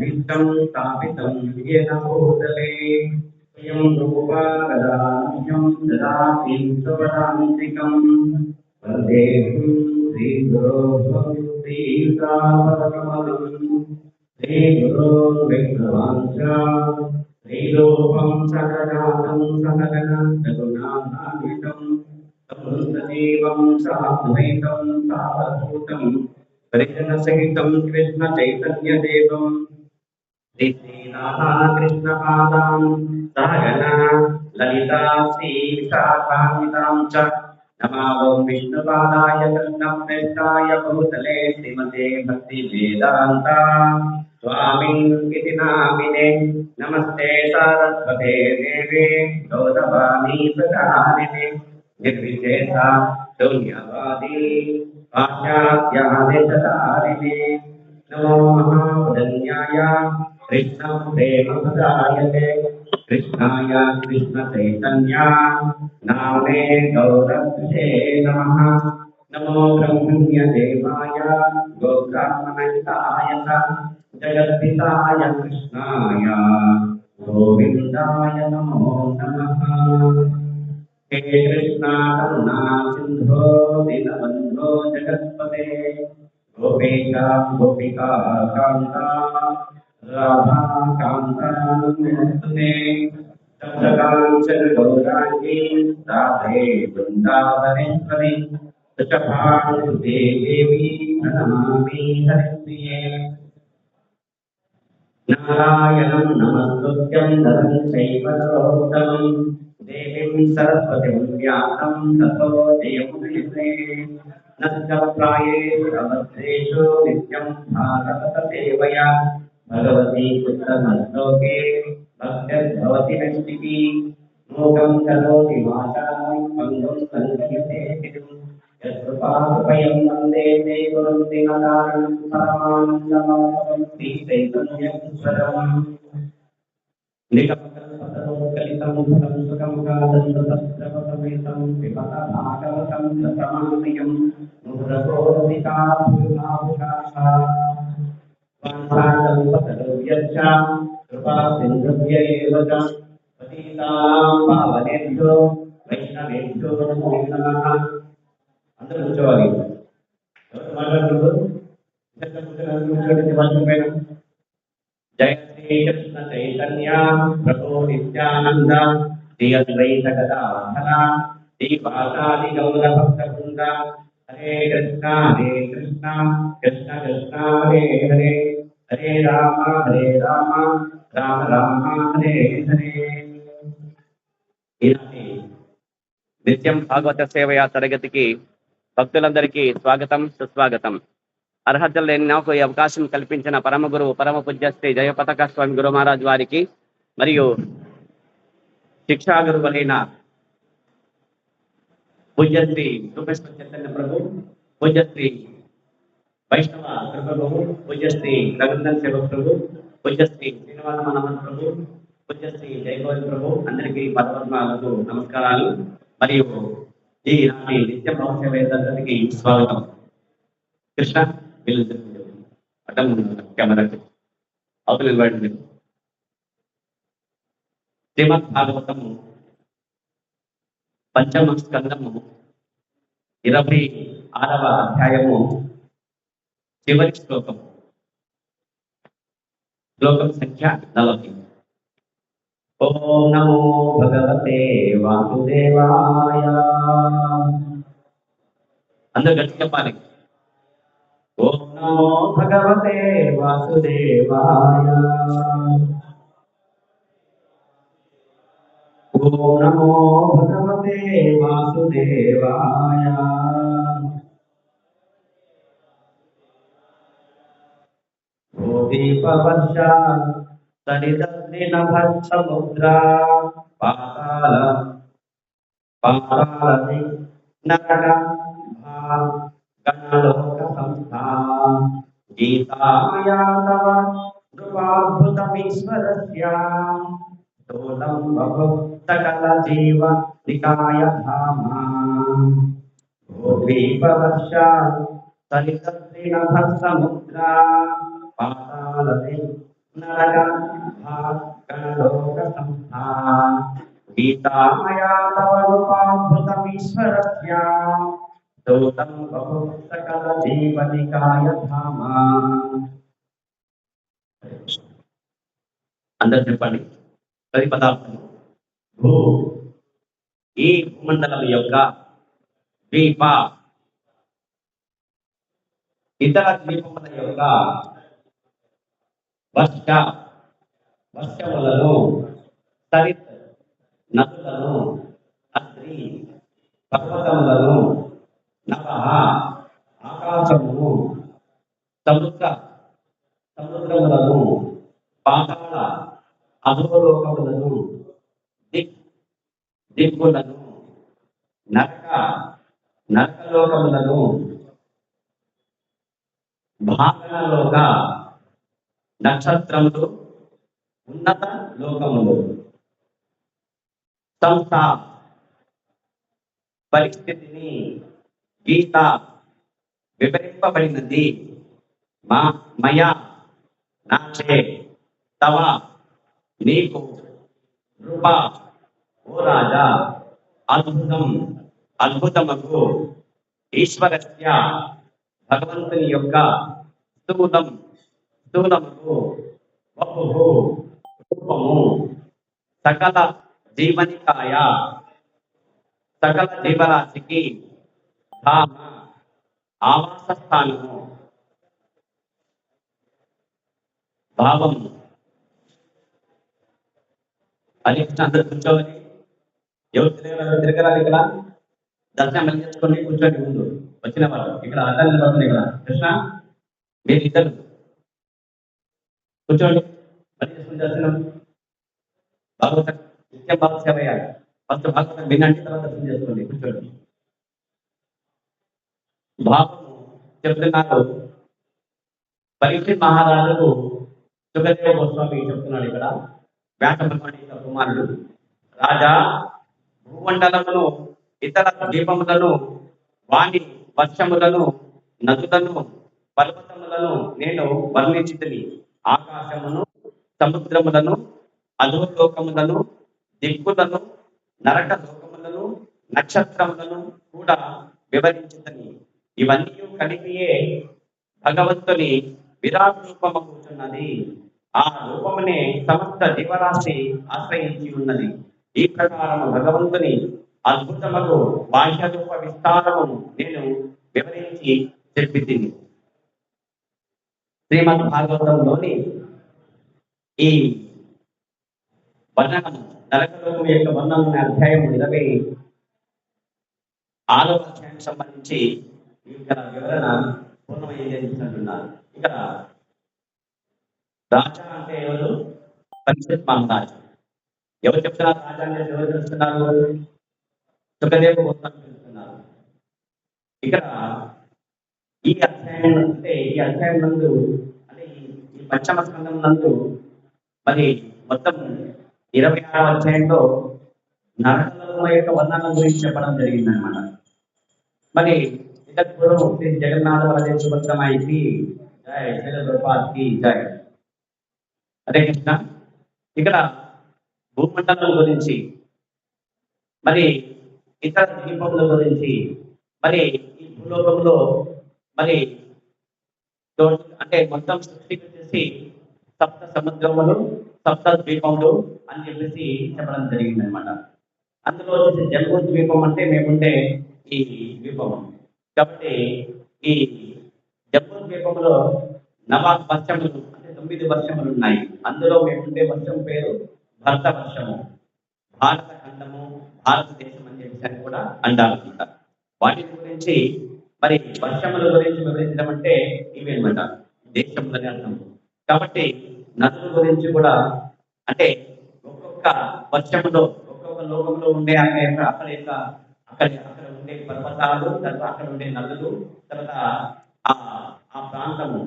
विष्टं स्थापितं येन भूतले स्वयं रूपा कदान्यं ददाति स्वपदान्तिकं वन्देऽहं श्रीगुरो श्रीरामकमलं श्रीगुरो वैष्णवांश्च श्रीरूपं सकजातं सहगणं रघुनाथान्वितं तं सजीवं साद्वैतं सावधूतं परिजनसहितं कृष्णचैतन्यदेवं श्रीराधा कृष्णपादां सहगना ललिता श्रीविशाखान्वितां च नमामो विष्णुपादाय कृष्णप्रेष्ठाय भूतले श्रीमते भक्तिवेदान्ता स्वामिन्निति नामिने नमस्ते सारस्वते देवे गौरवाणी प्रचारिणे निर्विशेषा शून्यवादी पाश्चात्यादेशधारिणे नमो महावदन्याय कृष्णप्रेमप्रदायते कृष्णाय कृष्णचैतन्य नामे गौरक्षे नमः नमो ब्रह्मण्यदेवाय गोब्राह्मणहिताय जगद्पिताय कृष्णाय गोविन्दाय नमो नमः। हे कृष्णा करुणा सिन्धो दीनबन्धो जगत्पते गोपेशा गोपिका कान्ता राधा कान्ता नमोस्तुते चन्द्रकाञ्चन गौराङ्गी राधे वृन्दावनेश्वरी वृषभानुसुते देवी प्रणमामि हरिप्रिये नारायणं नमस्तुभ्यं नरं चैव नरोत्तमं देवीं सरस्वतीं व्यासं ततो जयमुदीरये नष्टप्रायेषु अवस्थेषु नित्यं भागवतसेवया भगवती पुत्रमस्तोके भक्तिर्भवति नैष्टिकी मूकं करोति वाचालं पङ्गुं संगीते यत्कृपाकृपयं वन्दे ते गुरुं दीनदारिणं परमानन्दमाधवं श्रीचैतन्येश्वरम् निगमकल्पतरोर्गलितं फलं सुखमुखादन्ततस्त्रवसमेतं पिबत भागवतं रसमानयं मुहुरहोरसिका भूमाभुषाः वाञ्छाकल्पतरुभ्यश्च कृपासिन्धुभ्य एव च पतितानां पावनेभ्यो वैष्णवेभ्यो नमो नमः। అందరూ కూర్చోవాలి. ఎవరు మాట్లాడుతున్నారు? जय श्री कृष्ण चैतन्य प्रभु नित्यानंद श्री अद्वैत गदाधर श्रीवासादि गौर भक्तवृंद हरे कृष्ण कृष्ण कृष्ण हरे हरे हरे राम राम राम हरे हरे। నిత్యం భాగవత సేవయా తరగతికి భక్తులందరికీ స్వాగతం సుస్వాగతం. అర్హతలు లేని నాకు ఈ అవకాశం కల్పించిన పరమ గురువు పరమ పూజ్య శ్రీ జయపతాక స్వామి గురు మహారాజ్ వారికి మరియు శిక్షా గురువులైన పూజ్యశ్రీ రూపేశ్వర చైతన్య ప్రభు, పూజ్యశ్రీ వైష్ణవ ప్రభు, పూజ్యశ్రీ రఘునందన్ సేవ ప్రభు, పూజ్యశ్రీ శ్రీనివాస మనోహర్ ప్రభు, పూజ్యశ్రీ జయగోవింద్ ప్రభు అందరికీ పదపద్మాలకు నమస్కారాలు మరియు ఈ నిత్య భాగవత తరగతికి స్వాగతం. కృష్ణ అడ్డం కెమెరాకి అవతల నిలబడి శ్రీమద్ భాగవతము పంచమ స్కందము 26వ అధ్యాయము చివరి శ్లోకం సంఖ్య 40. ఓం నమో భగవతే వాసుదేవాయ. అందరూ గట్టి చెప్పాలి. ఓం నమో భగవతే వాసుదేవాయ. ఓం నమో భగవతే వాసుదేవాయ. ఓ దీపవర్ష సరిదర్శనభచ్చముద్రా పాతాళి నరక గణలోక సంస్థా గీతామయా తవ కృపాద్భుతమీశ్వరస్య స్థూలం బహు సకల జీవ నికాయ ధామ. ఓ దీపవర్ష సరిదర్శనభచ్చముద్రా పాతాళి నరక సంస్థా గీతామయా తవ రూపామృతమీశ్వరస్య దూతం బహు సకల జీవనికాయ ధామ. అందరు చెప్పండి. ప్రతి పదార్థం భూ, ఈ భూమండలం యొక్క ద్వీప, ఇతర ద్వీపముల యొక్క వర్షములను, సరిత్ నదులను, అద్రి పర్వతములను, నభ ఆకాశమును, సముద్రములను, పాతాళ అధోలోకములను, దిక్కులను, నరకలోకములను, భాగలోక నక్షత్రములు, ఉన్నత లోకములు, సంస్థ పరిస్థితిని, గీత వివరింపబడినది, మయా నాచే, తవ నీకు, రూప ఓ రాజా, అద్భుతముకు, ఈశ్వరస్య భగవంతుని యొక్క, స్థూలముకు, బహుః రూపము, సకల జీవనికాయ సకల జీవరాశికి, ధామ ఆవాస స్థానము, భావం. అది అందరూ కూర్చోవాలి. ఎవరు తిరగరాలి ఇక్కడ దర్శనం చేసుకోండి. కూర్చోండి. ముందు వచ్చిన వాళ్ళు ఇక్కడ అర్థాలు నిలబడుతుంది. ఇక్కడ కృష్ణ మీరు ఇద్దరు కూర్చోండి. మరి చేసుకుని దర్శనం భాగవత నిత్యం భాగ సేవ అయ్యాలి. ఫస్ట్ భాగవతం వినండి, తర్వాత దర్శనం చేసుకోండి. కూర్చోండి. భావము చెప్తున్నారు. పరీక్షిత్ మహారాజుకు సుఖదేవ గోస్వామి చెప్తున్నాడు. ఇక్కడ వ్యాసమహర్షి కుమారుడు, రాజా, భూమండలమును, ఇతర ద్వీపములను, వాణి వర్షములను, నదులను, పర్వతములను నేను వర్ణించితిని. ఆకాశమును, సముద్రములను, అధోలోకములను, దిక్కులను, నరక లోకములను, నక్షత్రములను కూడా వివరించితిని. ఇవన్నీ కలిపియే భగవంతుని విరాట్ రూపమవుతున్నది. ఆ రూపమునే సమస్త జీవరాశి ఆశ్రయించి ఉన్నది. ఈ ప్రకారము భగవంతుని అద్భుతముకు బాహ్య రూప విస్తారము నేను వివరించి చెప్పితిని. శ్రీమద్ భాగవతంలోని ఈ వర్ణనము, నరకలోకం యొక్క వర్ణన అధ్యాయం 26వ అధ్యాయానికి సంబంధించి ఇక్కడ వివరణ పూర్ణమయ్యేంటున్నారు. ఇక్కడ రాజా అంటే ఎవరు? పరీక్షిత్ మహారాజు. ఎవరు చెప్తున్నారు రాజా అంటే? ఎవరు తెలుస్తున్నారు? సుఖదేవ గోస్వామి తెలుస్తున్నారు. ఇక్కడ ఈ అధ్యాయం అంటే ఈ అధ్యాయం నందు అంటే ఈ పంచమ స్కందం నందు మరి మొత్తం 26వ అధ్యాయంలో నరకలోకం యొక్క వర్ణన గురించి చెప్పడం జరిగింది అనమాట. మరి ఇంతకు పూర్వం శ్రీ జగన్నాథ వరదే సుభద్రమాయికి జై, శైల ద్రౌపదికి జై. హరే కృష్ణ. ఇక్కడ భూమండలం గురించి, మరి ఇతర ద్వీపముల గురించి, మరి ఈ భూలోకంలో మరి అంటే మొత్తం సృష్టికి వచ్చేసి సప్త సముద్రములు, సప్త ద్వీపములు అని చెప్పేసి చెప్పడం జరిగింది అనమాట. అందులో వచ్చేసి జంబూ ద్వీపం అంటే మేముండే ఈ ద్వీపము. కాబట్టి ఈ జంబూ ద్వీపంలో వర్షములు అంటే 9 వర్షములు ఉన్నాయి. అందులో మేముండే వర్షం పేరు భరత వర్షము. భారత ఖండము, భారతదేశం అని చెప్పేసి కూడా అంటారన్నమాట. వాటి గురించి మరి వర్షముల గురించి వివరించడం అంటే ఇవి అనమాట, దేశములని అర్థం. కాబట్టి నదుల గురించి కూడా అంటే ఒక్కొక్క వర్షములో ఒక్కొక్క లోకంలో ఉండే అక్కడ ఉండే పర్వతాలు, తర్వాత అక్కడ ఉండే నదులు, తర్వాత ఆ ప్రాంతము,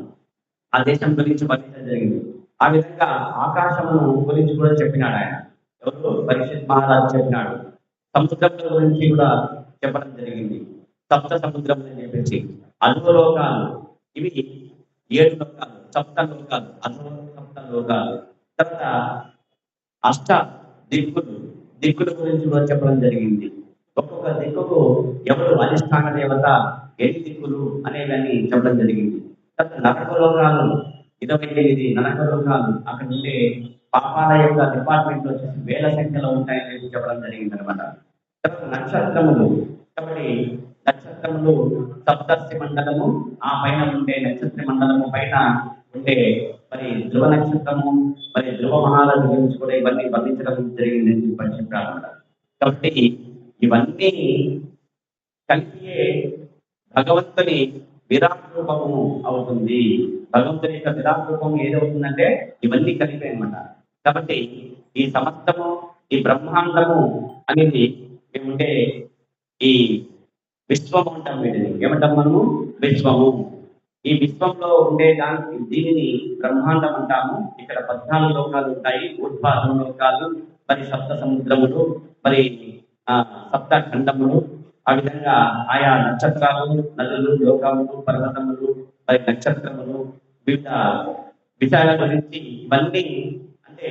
ఆ దేశం గురించి వర్ణించడం జరిగింది. ఆ విధంగా ఆకాశమును గురించి కూడా చెప్పినాడు ఆయన. ఎవరు? పరీక్షిత్ మహారాజు చెప్పినాడు. సముద్రముల గురించి కూడా చెప్పడం జరిగింది. సప్త సముద్రములు అని చెప్పేసి అధోలోకాలు, ఇవి 7 లోకాలు, సప్త లోకాలు, సప్త లోకాలు. తర్వాత అష్ట దిక్కులు, దిక్కుల గురించి కూడా చెప్పడం జరిగింది. ఒక్కొక్క దిక్కుకు ఎవరు అధిష్టాన దేవత, ఎన్ని దిక్కులు అనేవన్నీ చెప్పడం జరిగింది. తర్వాత నరక లోకాలు 28 నరక లోకాలు, అక్కడ ఉండే పాపాల యొక్క డిపార్ట్మెంట్ వచ్చేసి వేల సంఖ్యలో ఉంటాయని చెప్పడం జరిగింది అనమాట. తర్వాత నక్షత్రములు, కాబట్టి నక్షత్రములు సప్తర్షి మండలము, ఆ పైన ఉండే నక్షత్ర మండలము పైన ఉండే మరి ధ్రువ నక్షత్రము, మరి ధ్రువ మహారాజు గురించి కూడా ఇవన్నీ వర్ణించడం జరిగింది అని చెప్పారన్నమాట. కాబట్టి ఇవన్నీ కలిపియే భగవంతుని విరాట్ రూపము అవుతుంది. భగవంతుని యొక్క విరాట్ రూపం ఏదవుతుందంటే ఇవన్నీ కలిపే అనమాట. కాబట్టి ఈ సమస్తము, ఈ బ్రహ్మాండము అనేది ఏముంటే ఈ విశ్వము అంటాం. వీటిని ఏమంటాం మనము? విశ్వము. ఈ విశ్వంలో ఉండే దానికి దీనిని బ్రహ్మాండం అంటాము. ఇక్కడ 14 లోకాలు ఉంటాయి, ఉత్పాదన లోకాలు, మరి సప్త సముద్రములు, మరి సప్త ఖండములు, ఆ విధంగా ఆయా నక్షత్రాలు, నదులు, లోకములు, పర్వతములు, మరి నక్షత్రములు, వివిధ విషయాల గురించి ఇవన్నీ అంటే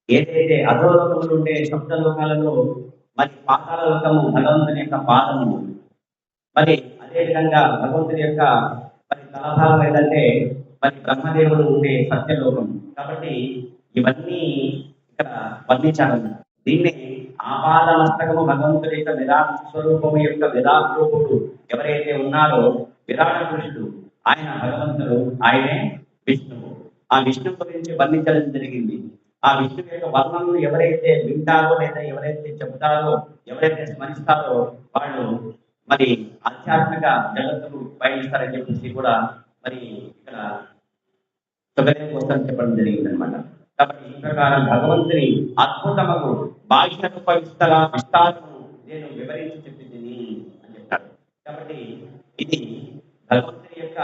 ఏదైతే అధోలోకములు ఉండే సప్త లోకాలలో మరి పాతాళ లోకము భగవంతుని యొక్క పాదము, మరి అదేవిధంగా భగవంతుని యొక్క మరి తలభాగం ఏంటంటే మరి బ్రహ్మదేవుడు ఉండే సత్యలోకం. కాబట్టి ఇవన్నీ ఇక్కడ వర్ణించాలన్నమాట. దీన్ని ఆపాద మస్తకము భగవంతుడి యొక్క విరాట్ స్వరూపము యొక్క విరాట్ రూపుడు ఎవరైతే ఉన్నారో విరాట పురుషుడు, ఆయన భగవంతుడు, ఆయనే విష్ణువు. ఆ విష్ణువు గురించి వర్ణించడం జరిగింది. ఆ విష్ణువు యొక్క వర్ణనను ఎవరైతే వింటారో లేదా ఎవరైతే చెబుతారో, ఎవరైతే స్మరిస్తారో వాళ్ళు మరి ఆధ్యాత్మిక జగత్తుకు పయనిస్తారని చెప్పేసి కూడా మరి ఇక్కడ సుఖదేవ కోసం చెప్పడం జరిగింది అనమాట. కాబట్టి ఈ ప్రకారం భగవంతుని అద్భుతము బాహ్య రూప విస్తారము నేను వివరించి చెప్పింది అని చెప్తాడు. కాబట్టి ఇది భగవంతుని యొక్క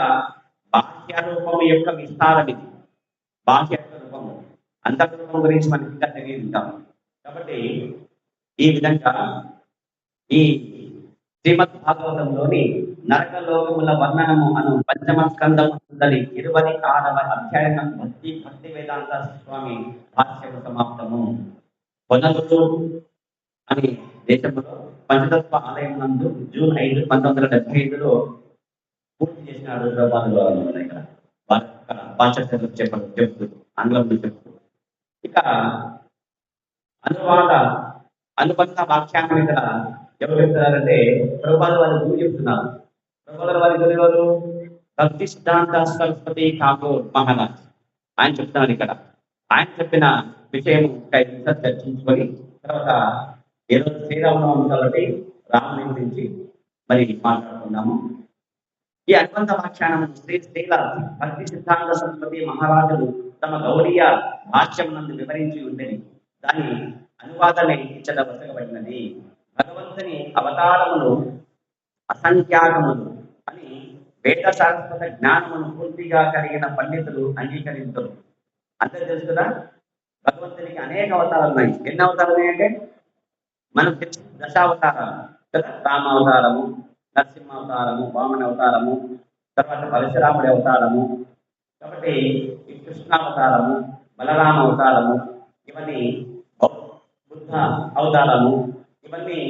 బాహ్య రూపము యొక్క విస్తారం. ఇది బాహ్య రూపము, అంతర్రూపం గురించి మనకి ఇంకా తెలియదు. కాబట్టి ఈ విధంగా ఈ శ్రీమద్ భాగవతంలోని నరక లోకముల వర్ణనము అను పంచమ స్కందము 26వ అధ్యాయం భక్తి వేదాంత స్వామి భాష్యము సమాప్తము. పొనలూరు అనే దేశంలో పంచతత్వ ఆలయం నందు జూన్ 5, 1975లో పూర్తి చేసినాడు ప్రభుపాదులు ఇక్కడ పాశ్చాత్యులు చెప్తూ ఆంగ్లంలో చెప్తూ. ఇక అనుబంధ వ్యాఖ్యానం ఇక్కడ ఎవరు చెప్తున్నారంటే ప్రభుపాదుల వారి గురువు చెప్తున్నారు. ప్రభుపాదుల వారి గురువు ఎవరు? భక్తి సిద్ధాంత సరస్వతి ఠాకూర్ మహారాజ్. ఆయన చెప్తున్నారు ఇక్కడ. ఆయన చెప్పిన విషయం చర్చించుకొని తర్వాత ఈరోజు శ్రీరామనవమి కాబట్టి రాముని గురించి మరి మాట్లాడుకున్నాము. ఈ అనుబంధ వ్యాఖ్యానం శ్రీల భక్తి సిద్ధాంత సరస్వతి మహారాజులు తమ గౌరీయ భాష్యం నందు వివరించి ఉండేది. దాని అనువాదమే ఇచ్చదవసగబడినది. భగవంతుని అవతారములు అసంఖ్యాకములు అని వేద శాస్త్ర జ్ఞానమును పూర్తిగా కలిగిన పండితులు అంగీకరించరు. అంతే తెలుసు కదా, భగవంతునికి అనేక అవతారాలు ఉన్నాయి. ఎన్ని అవతారాలు ఉన్నాయంటే మనకు తెలిసిన దశావతారాలు కదా. రామావతారము, నరసింహావతారము, వామన అవతారము, తర్వాత పరశురాముడి అవతారము, కాబట్టి ఈ కృష్ణావతారము, బలరామ అవతారము, ఇవన్నీ బుద్ధ అవతారము, ఇవన్నీ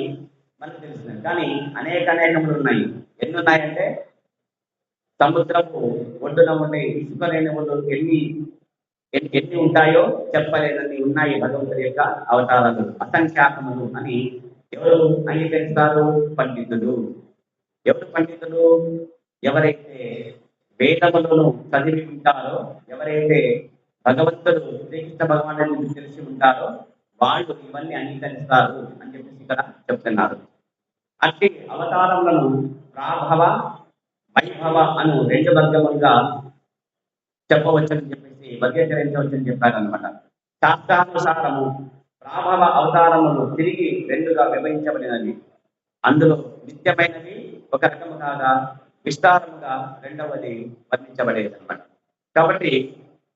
మనకు తెలిసినవి. కానీ అనేకములు ఉన్నాయి. ఎన్ని ఉన్నాయంటే సముద్రపు ఒడ్డున ఉండే ఇసుక లేని ఒడ్డు ఎన్ని ఉంటాయో చెప్పలేనన్ని ఉన్నాయి భగవంతుడి యొక్క అవతారాలు, అసంఖ్యాకములు అని ఎవరు అంగీకరిస్తారు? పండితులు. ఎవరు పండితులు? ఎవరైతే వేదములను చదివి ఉంటారో, ఎవరైతే భగవంతుడు శ్రీకృష్ణ భగవానుడిని తెలిసి ఉంటారో వాళ్ళు ఇవన్నీ అంగీకరిస్తారు అని చెప్పేసి ఇక్కడ చెప్తున్నారు. అట్టి అవతారములను ప్రాభవ, వైభవ అను 2 వర్గములుగా చెప్పవచ్చని చెప్పేసి వర్గీకరించవచ్చని చెప్పారనమాట. శాస్త్రానుసారము ప్రాభవ అవతారములు తిరిగి 2గా విభజించబడినవి. అందులో నిత్యమైనది ఒక రకము కాగా విస్తారముగా రెండవది వర్ణించబడేది అనమాట. కాబట్టి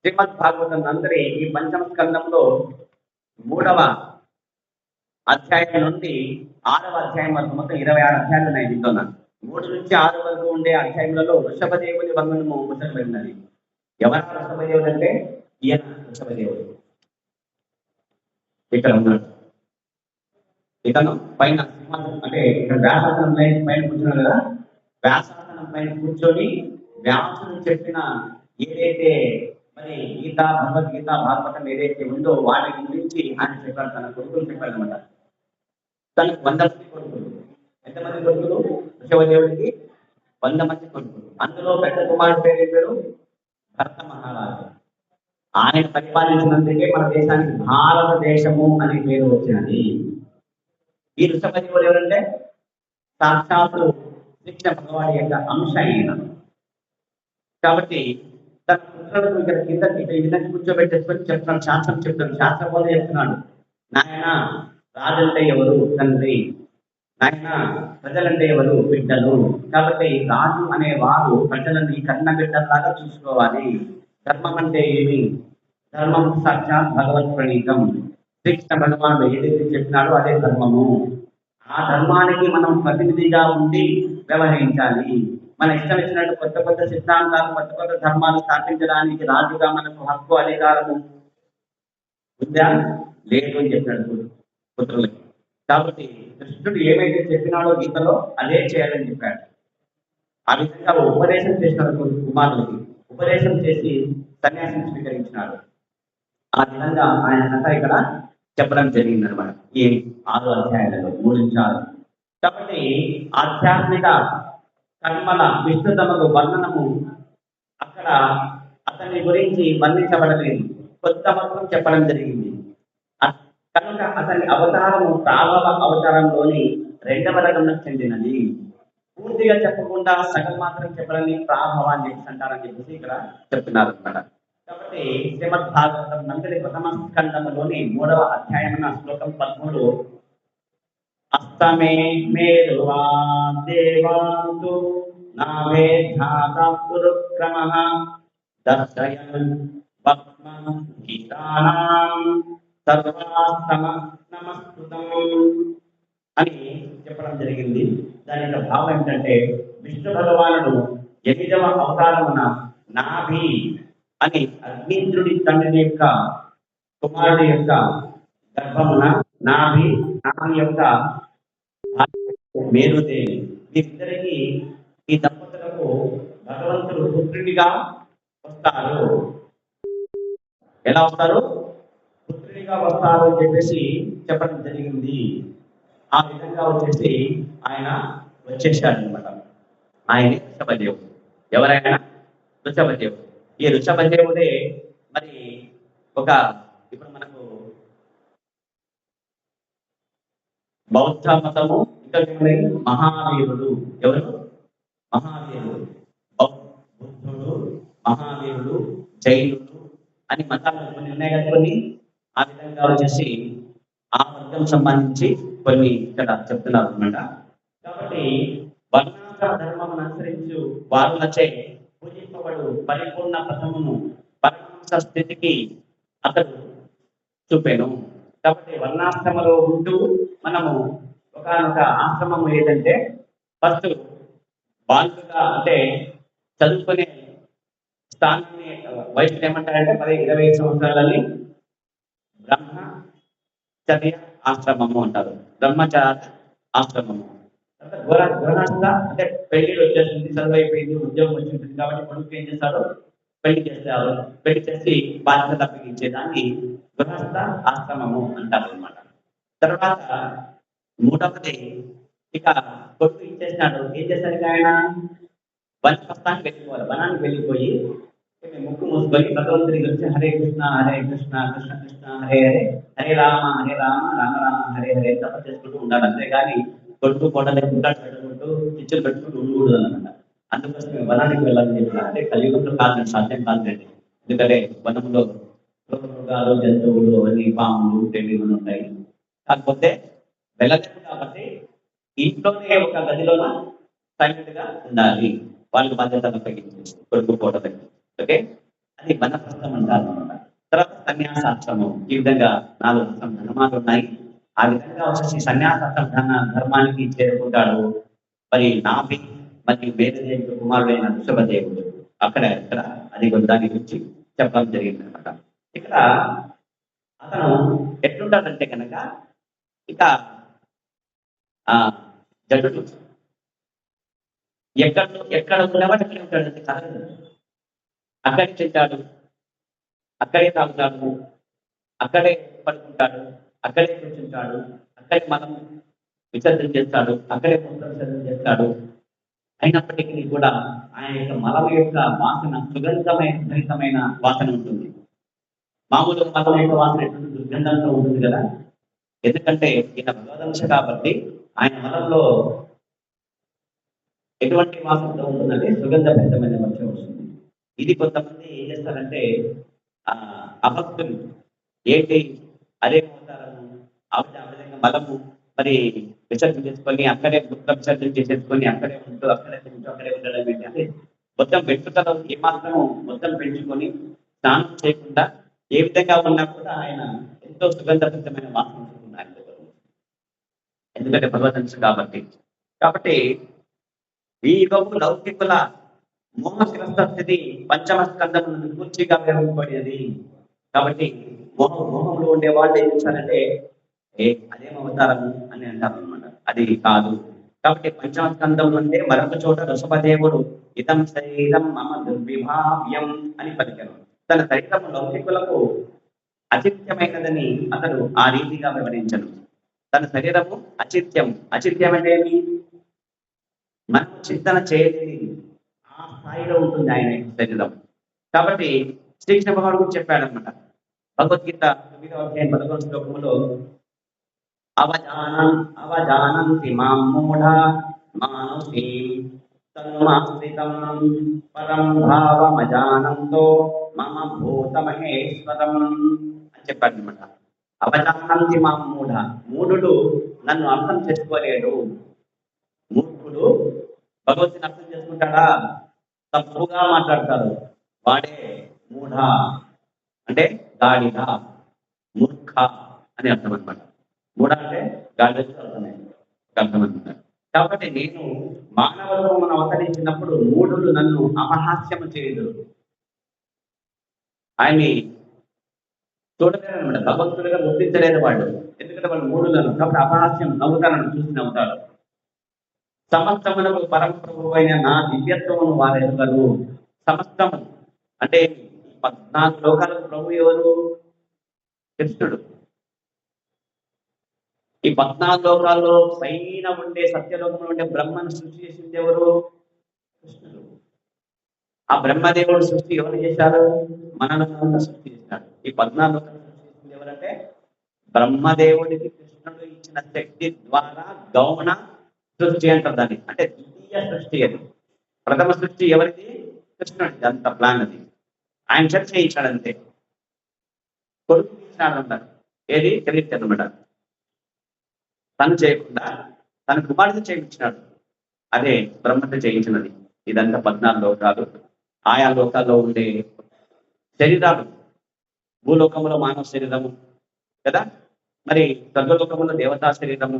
శ్రీమద్ భాగవతం అందరి ఈ పంచమ స్కందంలో 3వ అధ్యాయం నుండి 6వ అధ్యాయం వరకు మొత్తం 26 అధ్యాయాలు ఉన్నాయి. దీంట్లో 3 నుంచి 6 వరకు ఉండే అధ్యాయములలో వృషభదేవుని వర్ణనము ముసలిబడినది. ఎవరా వృషభదేవుడు అంటే ఈయన వృషభదేవుడు ఇక్కడ ఉన్నాడు. ఇతను పైన సింహాసనం అంటే ఇక్కడ వ్యాసాసనం పైన కూర్చున్నాడు కదా, వ్యాసాసనం పైన కూర్చొని వ్యాసుడు చెప్పిన ఏదైతే మరి గీత, భగవద్గీత, భాగవతం ఏదైతే ఉందో వాటి గురించి ఆయన చెప్పాడు. తన కొడుకులు చెప్పాడు అనమాట. తనకు 100 మంది కొడుకులు. ఎంతమంది కొడుకులు? వృషభదేవుడికి 100 మంది కొడుకులు. అందులో పెద్ద కుమారుడు పేరు భరత మహారాజు. ఆయన పరిపాలించినందుకే మన దేశానికి భారతదేశము అనే పేరు వచ్చినది. ఈ వృషభదేవుడు ఎవరంటే సాక్షాత్తు శ్రీకృష్ణ భగవాన్ యొక్క అంశ అయిన. కాబట్టి తన పుత్రులకు ఇక్కడ కింద ఈ విధంగా కూర్చోబెట్టేసుకొని చెప్తున్నాడు, శాస్త్రం చెప్తున్నాడు. శాస్త్రం వల్ల చెప్తున్నాడు, నాయన రాజంటే ఎవరు? తండ్రి. నాయన ప్రజలంటే ఎవరు? బిడ్డలు. కాబట్టి రాజు అనే వారు ప్రజలని కన్న బిడ్డల్లాగా చూసుకోవాలి. ధర్మం అంటే ఏమి? ధర్మం సాక్షాత్ భగవత్ ప్రణీతం. శ్రీకృష్ణ భగవానుడు ఏదైతే చెప్పినాడో అదే ధర్మము. ఆ ధర్మానికి మనం ప్రతినిధిగా ఉండి వ్యవహరించాలి. మన ఇష్టం వచ్చినట్టు కొత్త కొత్త సిద్ధాంతాలు, కొత్త కొత్త ధర్మాలు స్థాపించడానికి రాజుగా మనకు హక్కు, అధికారము ఉందా? లేదు అని చెప్పినాడు పుత్రులకి. కాబట్టి కృష్ణుడు ఏమైతే చెప్పినాడో గీతలో అదే చేయాలని చెప్పాడు. ఆ విధంగా ఉపదేశం చేసినాడు కుమారులకి. ఉపదేశం చేసి సన్యాసం స్వీకరించినాడు. ఆ విధంగా ఆయన కథ ఇక్కడ చెప్పడం జరిగింది అనమాట. ఈ 6 అధ్యాయాలలో 3 నుంచి 6. కాబట్టి ఆధ్యాత్మిక కర్మల విస్తృతములు వర్ణనము అక్కడ అతని గురించి వర్ణించబడలేదు, కొత్త మొత్తం చెప్పడం జరిగింది. కనుక అతని అవతారము ప్రాభవ అవతారంలోని 2వ రకంలో చెందినది. పూర్తిగా చెప్పకుండా సగం మాత్రం చెప్పడాన్ని ప్రాభవ అని చెప్పి అంటారని చెప్పేసి ఇక్కడ చెప్తున్నారు అనమాట. కాబట్టి శ్రీమద్ భాగవతం నందరి ప్రథమ స్కందములోని 3వ అధ్యాయమున శ్లోకం 13, అస్తమే మేరువా దేవాంతు నావేధాత పురుక్రమః దర్శయన్ పద్మ గీతానాం సర్వాస్తమ నమస్కృతం అని చెప్పడం జరిగింది. దాని యొక్క భావం ఏంటంటే విష్ణు భగవానుడు 8వ అవతారమున నాభి అని అగ్నింద్రుడి తండ్రి యొక్క కుమారుడి యొక్క గర్భమున నాభి యొక్క మేరుదేవి, వీరిద్దరికి ఈ దంపతులకు భగవంతుడు పుత్రుడిగా వస్తారు. ఎలా వస్తారు? పుత్రుడిగా వస్తారు అని చెప్పేసి చెప్పడం జరిగింది. ఆ విధంగా వచ్చేసి ఆయన వచ్చేసాడు అనమాట. ఆయన వృషభదేవుడు. ఎవరైనా వృషభదేవుడు. ఈ వృషభదేవుడే మరి ఒక ఇప్పుడు మనకు బౌద్ధ మతము, ఇంకా మహావీరుడు. ఎవరు? మహావీరుడు. బుద్ధుడు, మహావీరుడు, జైనుడు అని మతాలు కొన్ని ఉన్నాయి కదా కొన్ని. ఆ విధంగా వచ్చేసి ఆ వర్గం సంబంధించి కొన్ని ఇక్కడ చెప్తున్నారు అనమాట. కాబట్టి వర్ణాశ్రమ ధర్మమును అనుసరించు వారులచే పూజింపబడు పరిపూర్ణ పథమును పరమహంస స్థితికి అతడు చూపాను. కాబట్టి వర్ణాశ్రమలో ఉంటూ మనము ఒకనొక ఆశ్రమము ఏదంటే ఫస్ట్ బాలుగా అంటే చదువుకునే స్థానాన్ని వయసు ఏమంటారంటే 10-20 సంవత్సరాలని బ్రహ్మచర్య ఆశ్రమము అంటారు. బ్రహ్మచార్య ఆశ్రమము. గృహస్థ అంటే పెళ్లి వచ్చేసింది, చదువు అయిపోయింది, ఉద్యోగం వచ్చింది కాబట్టి కొడుకు ఏం చేస్తాడు? పెళ్లి చేస్తారు. పెళ్లి చేసి బాధ్యత అప్పగించేదాన్ని గృహస్థ ఆశ్రమము అంటారు అనమాట. తర్వాత 3వది ఇక కొడుకు ఇచ్చేసినాడు. ఏం చేశాడు ఆయన? వనస్థానికి వెళ్ళిపోవాలి. వనానికి వెళ్ళిపోయి ముక్కు మూసుకొని భగవంతుడి గురించి హరే కృష్ణ కృష్ణ కృష్ణ హరే హరే, హరే రామ రామ రామ హరే హరే తప్ప చేసుకుంటూ ఉండాలి. అంతేగాని కొడుకు కోటలు ఉంటాడు పెట్టుకుంటూ చిచ్చులు పెట్టుకుంటూ ఉండకూడదు అనమాట. అందుకోసమే వనానికి వెళ్ళాలని చెప్పిన అంటే కలియుగంలో కాదు, సాధ్యం కాదండి. ఎందుకంటే వనంలో మృగాలు, జంతువులు, అవన్నీ పాములు, తేలిలు ఉంటాయి. కాకపోతే వెళ్ళలేదు కాబట్టి ఇంట్లోనే ఒక గదిలోన సైలెంట్ గా ఉండాలి. వాళ్ళకి బాధ్యతను తగ్గించి కొడుకు కోట తగ్గి. ఓకే, అది వనప్రస్థం అంటారు అనమాట. తర్వాత సన్యాసాశ్రమం. ఈ విధంగా 4 ధర్మాలు ఉన్నాయి. ఆ విధంగా వచ్చేసి సన్యాసాశ్రమ ధర్మానికి చేరుకుంటాడు. మరి నాభి మరియు వేదదేవుడు కుమారుడైన వృషభదేవుడు అక్కడ అది దాని గురించి చెప్పడం జరిగింది అనమాట. ఇక్కడ అతను ఎట్లుంటాడంటే కనుక ఇక జడ్డు ఎక్కడ ఉండవని అక్కడే ఉంటాడంటే కలగదు. అక్కడే తింటాడు, అక్కడే తాగుతాడు, అక్కడే పడుకుంటాడు, అక్కడే కూర్చుంటాడు, అక్కడే మనం విసర్జన చేస్తాడు, అక్కడే మూత్ర విసర్జన చేస్తాడు. అయినప్పటికీ కూడా ఆయన యొక్క మలం యొక్క వాసన సుగంధమైన వాసన ఉంటుంది. మామూలు మలం యొక్క వాసన ఎటువంటి దుర్గంధంతో ఉంటుంది కదా. ఎందుకంటే ఈయన భగవదంశ కాబట్టి ఆయన మలంలో ఎటువంటి వాసనతో ఉంటుందంటే సుగంధభరితమైన వర్షం వస్తుంది. ఇది కొంతమంది ఏం చేస్తారంటే అభక్తులు ఏంటి అదే పోతారను ఆ విధంగా మలము మరి విసర్జన చేసుకొని అక్కడే గుప్త విసర్జన చేసేసుకొని అక్కడే ఉంటూ అక్కడే తింటూ అక్కడే ఉండడం ఏంటి అంటే మొత్తం వెంట్రుకలు ఏమాత్రము మొత్తం పెంచుకొని స్నానం చేయకుండా ఏ విధంగా ఉన్నా కూడా ఆయన ఎంతో సుగంధభరితమైన వాసన ఉంటుంది ఆయన దగ్గర. ఎందుకంటే భగవదంశ కాబట్టి ఈ యుగము లౌకికుల మోహశిరస్థ స్థితి పంచమ స్కందం నుండి పూర్తిగా విరమింపబడినది. కాబట్టి మోహంలో ఉండే వాళ్ళు ఏం చేస్తారంటే అదేం అవతారము అని అంటారు అనమాట. అది కాదు. కాబట్టి పంచమ స్కందం అంటే మరొక చోట ఋషభదేవుడు ఇదం శరీరం మమ దుర్విభావ్యం అని పలికారు. తన శరీరము లౌకికులకు అచిత్యమైనదని అతడు ఆ రీతిగా వివరించను. తన శరీరము అచిత్యం అంటే ఏమి? మనం చింతన చేయలేని ఆ స్థాయిలో ఉంటుంది ఆయన శరీరం. కాబట్టి శ్రీకృష్ణ భగవానుడు చెప్పాడనమాట భగవద్గీత 9వ అధ్యాయం 11వ శ్లోకములో అవజానంతి మాం మూఢా మానుషీం తన్మాశ్రితం పరం భావమజానంతో మమ భూత మహేశ్వరం అని చెప్పాడనమాట. అవజానంతి మాం మూఢుడు నన్ను అర్థం చేసుకోలేడు. మూర్ఖుడు భగవద్గీత అర్థం చేసుకుంటాడా? తప్పుగా మాట్లాడతారు. వాడే మూఢ అంటే గాడిద, మూర్ఖ అని అర్థం అనమాట. మూఢ అంటే గాడిద అర్థం అనమాట. కాబట్టి నేను మానవ రూపమును అవతరించినప్పుడు మూఢులు నన్ను అపహాస్యము చేయదు. ఆయన్ని చూడలేదనమాట. భగవంతుడిగా గుర్తించలేదు వాళ్ళు. ఎందుకంటే వాళ్ళు మూఢులను కాబట్టి అపహాస్యం నవ్వుతారని చూసి నవ్వుతారు. సమస్తమునకు పరమ ప్రభు అయిన నా దివ్యత్వమును వారు ఎరుగరు. సమస్తము అంటే 14 లోకాలకు ప్రభు ఎవరు? కృష్ణుడు. ఈ 14 లోకాల్లో పైన ఉండే సత్యలోకంలో ఉండే బ్రహ్మను సృష్టి చేసింది ఎవరు? కృష్ణుడు. ఆ బ్రహ్మదేవుడు సృష్టి ఎవరు చేశారు? మనల్ని సృష్టి చేశాడు. ఈ 14 లోకాలు సృష్టి చేసింది ఎవరంటే బ్రహ్మదేవుడికి కృష్ణుడు ఇచ్చిన శక్తి ద్వారా గౌణ సృష్టి అంటారు దాన్ని. అంటే ద్వితీయ సృష్టి అది. ప్రథమ సృష్టి ఎవరిది? కృష్ణుడిది. అంత ప్లాన్ అది. ఆయన చేత చేయించాడు అంతే. కొడుకు ఇచ్చినాడు అంటారు. ఏది తెలియదు అనమాట. తను చేయకుండా తన కుమారుడిని చేయించినాడు. అదే బ్రహ్మతో చేయించినది. ఇదంతా 14 లోకాలు. ఆయా లోకాల్లో ఉండే శరీరాలు. భూలోకంలో మానవ శరీరము కదా, మరి స్వర్గలోకంలో దేవతా శరీరము,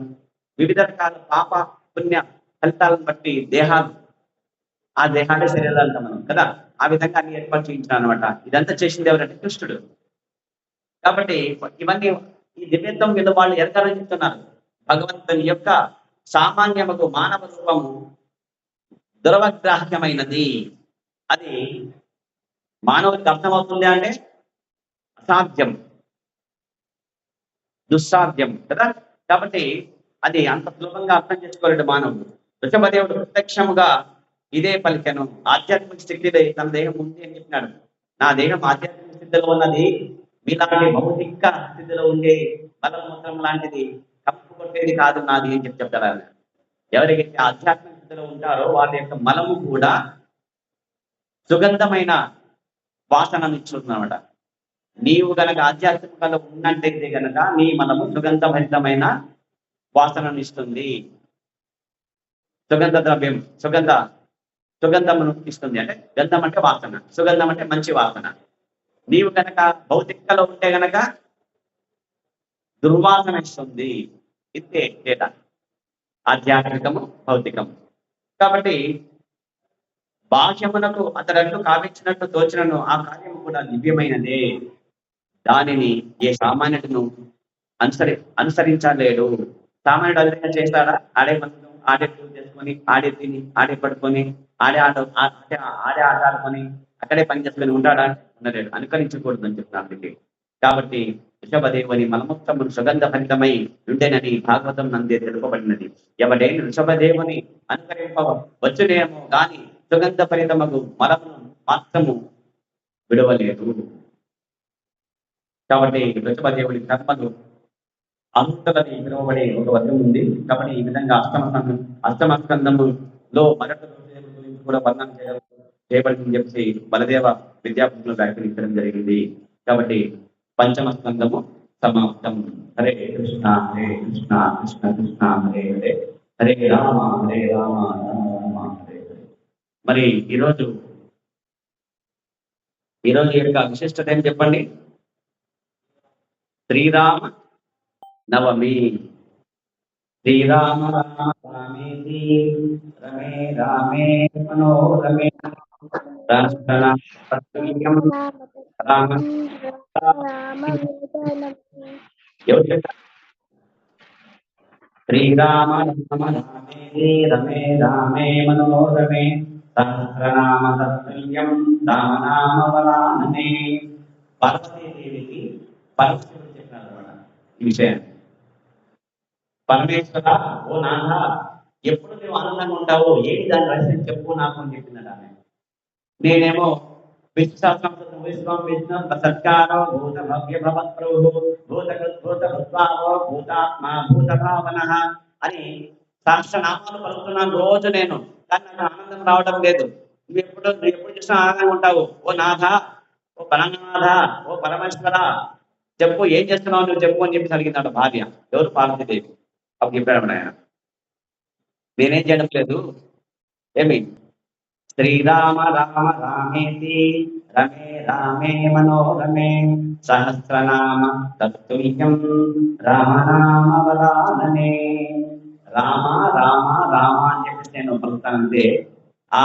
వివిధ రకాల పాప పుణ్య ఫలితాలను బట్టి దేహాలు, ఆ దేహాలే శరీరాలు అంటాం మనం కదా. ఆ విధంగా అన్ని ఏర్పాటు చేయించాడు అనమాట. ఇదంతా చేసింది ఎవరంటే కృష్ణుడు. కాబట్టి ఇవన్నీ ఈ దివ్యత్వం మీద వాళ్ళు ఎరగాలని చెప్తున్నారు. భగవంతుని యొక్క సామాన్యముకు మానవ రూపము దురవగ్రాహ్యమైనది. అది మానవుడికి అర్థమవుతుంది అంటే అసాధ్యం, దుస్సాధ్యం కదా. కాబట్టి అది అంత సులభంగా అర్థం చేసుకోలేడు మానవుడు. వృషభదేవుడు ప్రత్యక్షముగా ఇదే పలికెను. ఆధ్యాత్మిక స్థితిలో తన దేహం ఉంది అని చెప్పినాడు. నా దేహం ఆధ్యాత్మిక స్థితిలో ఉన్నది, మీలాంటి భౌతిక స్థితిలో ఉండే బలమూత్రం లాంటిది కప్పు కొట్టేది కాదు నాది అని చెప్తారు. ఎవరికైతే ఆధ్యాత్మిక స్థితిలో ఉంటారో వాళ్ళ యొక్క మలము కూడా సుగంధమైన వాసనను ఇచ్చుతుందన్నమాట. నీవు గనక ఆధ్యాత్మికంగా ఉన్నట్టయితే గనక నీ మనము సుగంధభరితమైన వాసనను ఇస్తుంది. సుగంధ ద్రవ్యం సుగంధమును ఇస్తుంది. అంటే గంధం అంటే వాసన, సుగంధం అంటే మంచి వాసన. నీవు గనక భౌతికలో ఉంటే గనక దుర్వాసన ఇస్తుంది. ఇంతే తేడా, ఆధ్యాత్మికము భౌతికము. కాబట్టి బాహ్యమునకు అతడు కావించినట్టు తోచినను ఆ కార్యము కూడా దివ్యమైనదే. దానిని ఏ సామాన్యుడును అనుసరించలేడు. సామాన్యుడు అదేవిధంగా చేస్తాడా? ఆడే మందు ఆడే పూజ చేసుకొని ఆడే తిని ఆడే పడుకొని ఆడే ఆట ఆడుకొని అక్కడే పని చేసుకొని ఉంటాడా? ఉండలేడు. అనుకరించకూడదు అని చెప్తాను. కాబట్టి వృషభదేవుని మలమూత్రములు సుగంధ ఫలితమై ఉండేనని భాగవతం నందే తెలుపబడినది. ఎవడైనా వృషభదేవుని వచ్చునేమో గాని సుగంధ ఫలితమగు మలమును మాత్రము విడవలేదు. కాబట్టి వృషభదేవుడి కర్మలు అంతలని పిలువబడే ఒక వర్గం ఉంది. కాబట్టి ఈ విధంగా అష్టమ స్కందములో మరొక గురించి కూడా వర్ణన చేయబడిందని చెప్పి బలదేవ విద్యాపీఠంలో వ్యాఖ్యానించడం జరిగింది. కాబట్టి పంచమ స్కందము సమాప్తం. హరే కృష్ణ హరే కృష్ణ కృష్ణ కృష్ణ హరే హరే హరే రామ హరే రామ రామ రామ హరే హరే. మరి ఈరోజు యొక్క విశిష్టత ఏం చెప్పండి? శ్రీరామ నవమి. శ్రీరామ రామ రామేతి రమే రామే మనోరమే శ్రీరామ రామ రామేతి రమే రామే మనోరమే సహస్రనామ తత్తుల్యం రామనామ వరాననే. పార్వతీదేవికి పరమశివుడు చెప్పినారు అన్నమాట ఈ విషయాన్ని. పరమేశ్వర, ఓ నాథ, ఎప్పుడు నువ్వు ఆనందంగా ఉంటావు, ఏంటి దాని రహస్యం చెప్పు నాకు అని చెప్పిందట ఆమె. నేనేమో విష్ణు సహస్రం విష్ణు సత్కారో భూత భవ్య భవత్ప్రభు భూత భూతాత్మ భూత భావన అని సహస్రనామాలు పలుకుతున్నాను రోజు నేను. కానీ నాకు ఆనందం రావడం లేదు. నువ్వు ఎప్పుడు చూసినా ఆనందంగా ఉంటావు. ఓ నాథ, ఓ పరమనాథ, ఓ పరమేశ్వర, చెప్పు ఏం చేస్తున్నావు నువ్వు చెప్పు అని చెప్పి అడిగిందట భార్య. ఎవరు? పార్వతీదేవి. అప్పుడు చెప్పాడు ఆయన, నేనేం చేయడం లేదు. ఏమి? శ్రీరామ రామ రామేతి రమే రామే మనోరమే సహస్రనామ తత్తుల్యం రామనామ వరాననే. రామ రామ రామ అని చెప్పేసి నేను పలుకుతానంటే ఆ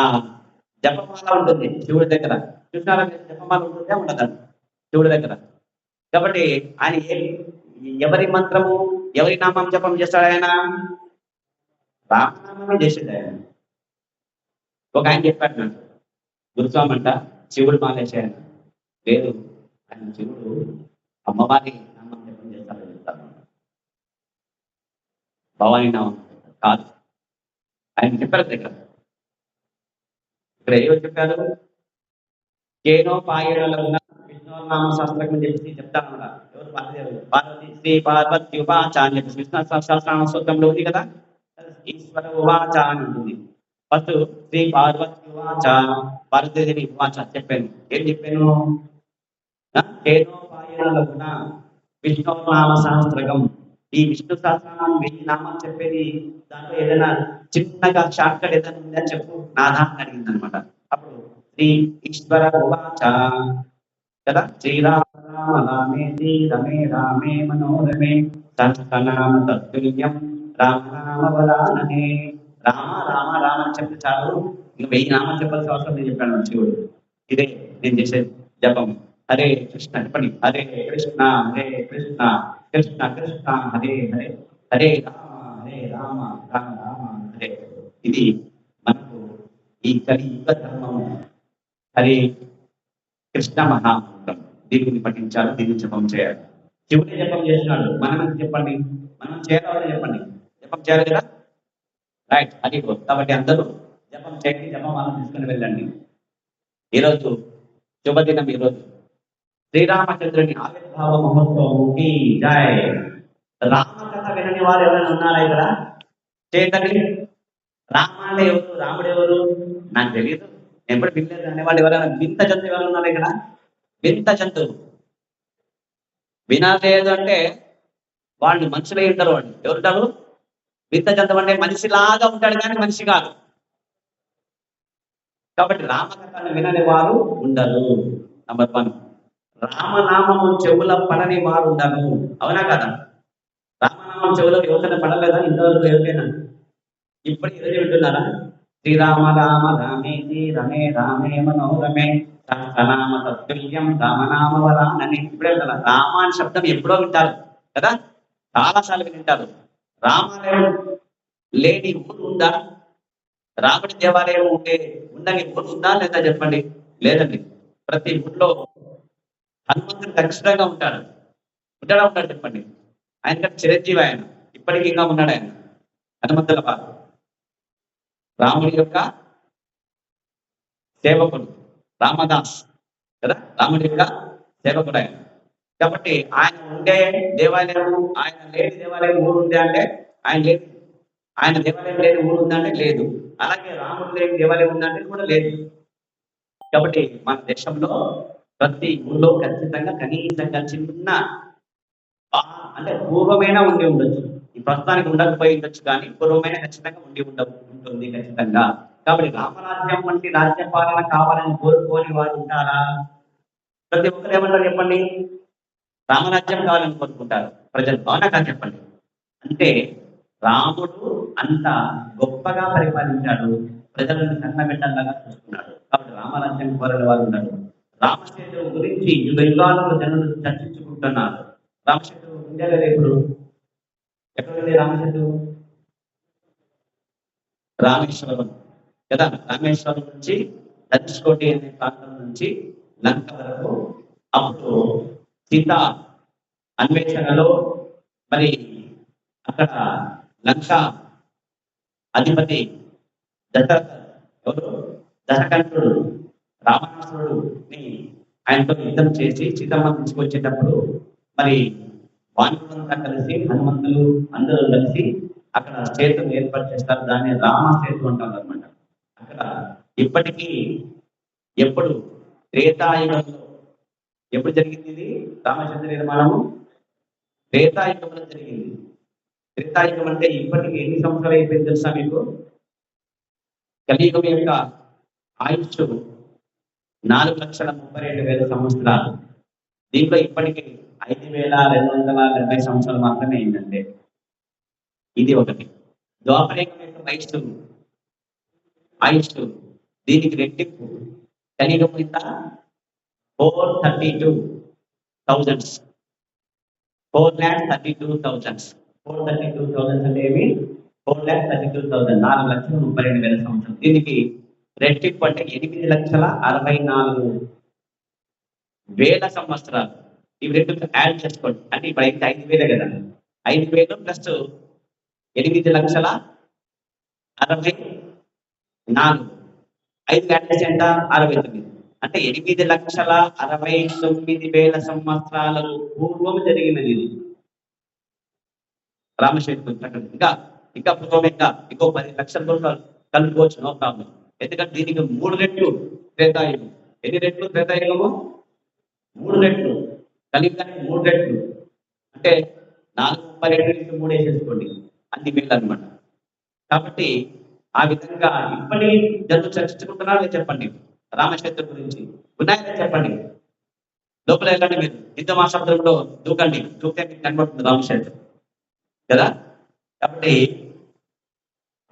జపమాల ఉంటుంది శివుడి దగ్గర. చూసినారా? జపమాల ఉంటుందే ఉండదు శివుడి దగ్గర. కాబట్టి ఆయన ఎవరి మంత్రము ఎవరి నామం జపం చేస్తాడు? ఆయన రామనామమే చేసేది ఆయన. ఒక ఆయన చెప్పాడు నాకు, గురుస్వామి అంట శివుడు మానేశాయన. లేదు, ఆయన శివుడు అమ్మవారి నామం జపం చేస్తాడని చెప్తాను. భవానీ నామం కాదు. ఆయన చెప్పారు దగ్గర. ఇక్కడ ఏమో చెప్పారు, కేనో పాయల విష్ణునామ శాస్త్రం చెప్పి చెప్తాను. ఎవరు? పార్వతీదేవుడు. పార్వతి శ్రీ పార్వతి ఉవాచ అని చెప్పి విష్ణు సహస్రనామ సూత్రంలో ఉంది కదా, ఈశ్వర ఉవాచ అని ఉంటుంది. ఫస్ట్ శ్రీ పార్వతి ఉవాచ, పార్వతీదేవి ఉవాచ చెప్పాను. ఏం చెప్పాను? కేనోపాయన విష్ణునామ శాస్త్రకం. ఈ విష్ణు సహస్రనామం 1000 నామాలు చెప్పేది. దాంట్లో ఏదైనా చిన్నగా షార్ట్ కట్ ఏదైనా ఉందా చెప్పు నాథా అని అడిగింది అనమాట. అప్పుడు శ్రీ ఈశ్వర ఉవాచ కదా, శ్రీరామ రామ రామేతి రమే రామే మనోరమే సహస్రనామ తత్తుల్యం రామనామ వరాననే. రామ రామ రామ అని చెప్పి చాలు, ఇంక 1000 నామాలు చెప్పాల్సిన అవసరం నేను చెప్పాను శివుడు. ఇదే నేను చేసే జపం. హరే కృష్ణ చెప్పండి. హరే కృష్ణ హరే కృష్ణ కృష్ణ కృష్ణ హరే హరే హరే రామ రామ రామ హరే. ఇది మనకు ఈ కలియుగ ధర్మము. హరే కృష్ణ మహామంత్రం. దీనిని పఠించాలి, దీన్ని జపం చేయాలి. శివుడే జపం చేస్తున్నాడు, మనం చెప్పండి, మనం చేయాలి చెప్పండి. జపం చేయాలి కదా, రైట్. అది కాబట్టి అందరూ జపం చేయండి, జపం మనం తీసుకుని వెళ్ళండి. ఈరోజు శుభదినం. ఈరోజు శ్రీరామచంద్రుని ఆవిర్భావ మహోత్సవంకి జై. రామకథ వినని వారు ఎవరైనా ఉన్నారా ఇక్కడ? చేతండి. రామ అంటే ఎవరు? రాముడు ఎవరు? నాకు తెలియదు, ఎప్పుడు వినలేదు అనేవాళ్ళు ఎవరైనా? వింత జంతువు ఎవరు ఉన్నారు ఇక్కడ? వింత జంతువు వినలేదు అంటే వాళ్ళు మనుషులే ఉంటారు. వాళ్ళు ఎవరుంటారు? వింత జంతువు అంటే మనిషిలాగా ఉంటాడు కానీ మనిషి కాదు. కాబట్టి రామకథను వినని వారు ఉండరు. నంబర్ 1. రామనామము చెవుల పడని వారు ఉండరు. అవునా కదా? రామనామం చెవులో ఎవరికైనా పడలేదా ఇంతవరకు? ఎవరికైనా ఇప్పుడు ఈరోజు వింటున్నారా? శ్రీరామ రామ రామేతి రమే రామే మనోరమే సహస్రనామ తత్తుల్యం రామనామ వరానని ఇప్పుడే కదా రామ అని శబ్దం ఎప్పుడో వింటారు కదా, చాలాసార్లు వింటారు. రామాలయం లేని ఊరు ఉందా? రాముడి దేవాలయం ఉందని ఊరు ఉందా లేదా చెప్పండి? లేదండి. ప్రతి ఊర్లో హనుమంతుడు ఖచ్చితంగా ఉంటాడు. ఉంటాడు చెప్పండి. ఆయన కంటే చిరంజీవి ఆయన, ఇప్పటికీ ఇంకా ఉన్నాడు ఆయన. హనుమంతుల వారు రాముడి యొక్క సేవకుడు రామదాస్ కదా, రాముడి యొక్క సేవకుడు ఆయన. కాబట్టి ఆయన ఉండే దేవాలయం, ఆయన లేని దేవాలయం ఊరు ఉంది అంటే ఆయన లేదు. ఆయన దేవాలయం లేని ఊరు ఉందంటే లేదు. అలాగే రాముడు లేని దేవాలయం ఉందంటే కూడా లేదు. కాబట్టి మన దేశంలో ప్రతి ఊళ్ళో ఖచ్చితంగా కనీసంగా చిన్న అంటే పూర్వమైనా ఉండి ఉండొచ్చు. ఈ ప్రస్తుతానికి ఉండకపోయి ఉండొచ్చు, కానీ పూర్వమైన ఖచ్చితంగా ఉంటుంది ఖచ్చితంగా. కాబట్టి రామరాజ్యం వంటి రాజ్యపాలన కావాలని కోరుకోని వారు ఉంటారా? ప్రతి ఒక్కరు ఏమంటారు చెప్పండి? రామరాజ్యం కావాలని కోరుకుంటారు ప్రజలు, అవునా కాదు చెప్పండి? అంటే రాముడు అంత గొప్పగా పరిపాలించాడు, ప్రజలను కన్నబిడ్డలాగా చూసుకున్నాడు. కాబట్టి రామరాజ్యం కోరని వారు ఉన్నారు. రామసేతు గురించి యుగ యుగాలలో జనులు చర్చించుకుంటున్నారు. రామసేతు ఇండియాలో ఇప్పుడు ఎక్కడ ఉంది రామసేతు? రామేశ్వరం కదా. రామేశ్వరం నుంచి ధనుష్కోటి అనే ప్రాంతం నుంచి లంక వరకు అప్పుడు సీత అన్వేషణలో మరి అక్కడ లంక అధిపతి దశకంఠుడు రావణాసురుడిని ఆయనతో యుద్ధం చేసి సీతమ్మ తీసుకొచ్చేటప్పుడు మరి వానరులంతా కలిసి హనుమంతులు అందరూ కలిసి అక్కడ సేతును ఏర్పాటు చేస్తారు. దాన్ని రామ సేతు అంటారు అనమాట. అక్కడ ఇప్పటికీ ఎప్పుడు త్రేతాయుగంలో ఎప్పుడు జరిగింది ఇది రామచంద్ర నిర్మాణము? త్రేతాయుగంలో జరిగింది. త్రేతాయుగం అంటే ఇప్పటికి ఎన్ని సంవత్సరాలు అయిపోయింది తెలుసా మీకు? కలియుగం యొక్క ఆయుష్ 4,32,000 సంవత్సరాలు. దీంట్లో ఇప్పటికి 5,270 సంవత్సరాలు మాత్రమే అయిందంటే ఇది ఒకటి. ద్వాపరయుగం యొక్క ఆయుష్ దీనికి రెట్టింపు. కలియుగం ఇంత 432,000 అంటే ఏమి? 432,000 4,32,000 సంవత్సరం. దీనికి రెట్టింపు అంటే 8,64,000 సంవత్సరాలు. ఇవి రెండు యాడ్ చేసుకోండి. అంటే ఇప్పుడు అయితే 5,000 కదా, 5,000 ప్లస్ 8,64,000 5 యాడ్ చేసి ఎంత? 69. అంటే 8,69,000 సంవత్సరాలకు పూర్వం జరిగినది ఇది రామశేతు. ఇంకా పూర్వం ఇంకో 10 లక్షల రోజులు కలుపుకోవచ్చు, నో ప్రాబ్లం. ఎందుకంటే దీనికి 3 రెట్లు త్రేతాయుగం. ఎన్ని రెట్లు త్రేతాయుగము? 3 రెట్లు. కలియుగానికి 3 రెట్లు అంటే 432 3 వేసేసుకోండి, అన్ని వేలు అనమాట. కాబట్టి ఆ విధంగా ఇప్పటి జనులు చర్చించుకుంటున్నారో చెప్పండి రామక్షేత్రం గురించి. ఉన్నాయని చెప్పండి. లోపల వెళ్ళండి, మీరు హిందూ మహాసముద్రంలో దూకండి, దూకే మీకు కనబడుతుంది రామక్షేత్రం కదా. కాబట్టి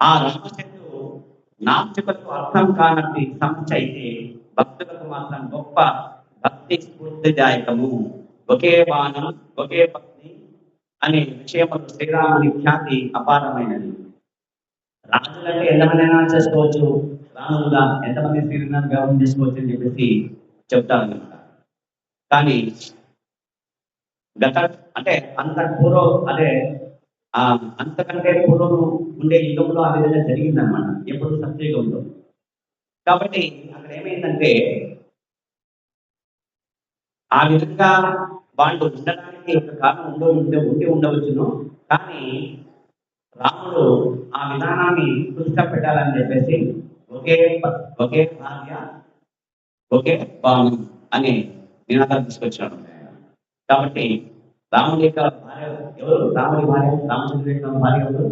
ఆ రామక్షేత్రం నాస్తికులకు అర్థం కానట్టి సమస్య అయితే భక్తులకు మాత్రం గొప్ప భక్తి స్ఫూర్తిదాయకము. ఒకే బాణం ఒకే పత్ని అనే విషయంలో శ్రీరాముని ఖ్యాతి అపారమైనది. రాజులంటే ఎంతమంది అయినా చేసుకోవచ్చు, రాములుగా ఎంతమంది శ్రీరామ్ వ్యవహారం చేసుకోవచ్చు అని చెప్పేసి చెప్తారన్నమాట. కానీ అంటే అంత పూర్వం అంతకంటే పూర్వం ఉండే యుగంలో ఆ విధంగా జరిగిందనమాట, ఎప్పుడు సత్యయుగంలో. కాబట్టి అక్కడ ఏమైందంటే ఆ విధంగా వాళ్ళు ఉండడానికి ఒక కారణం ఉండి ఉండవచ్చును. కానీ రాముడు ఆ విధానాన్ని పెట్టాలని చెప్పేసి ఒకే భార్య ఒకే బాణం అనే నినాదాలు తీసుకొచ్చాడు. కాబట్టి రాముడి యొక్క భార్య ఎవరు? రాముడి భార్య, రామచంద్రుడి యొక్క భార్య ఎవరు?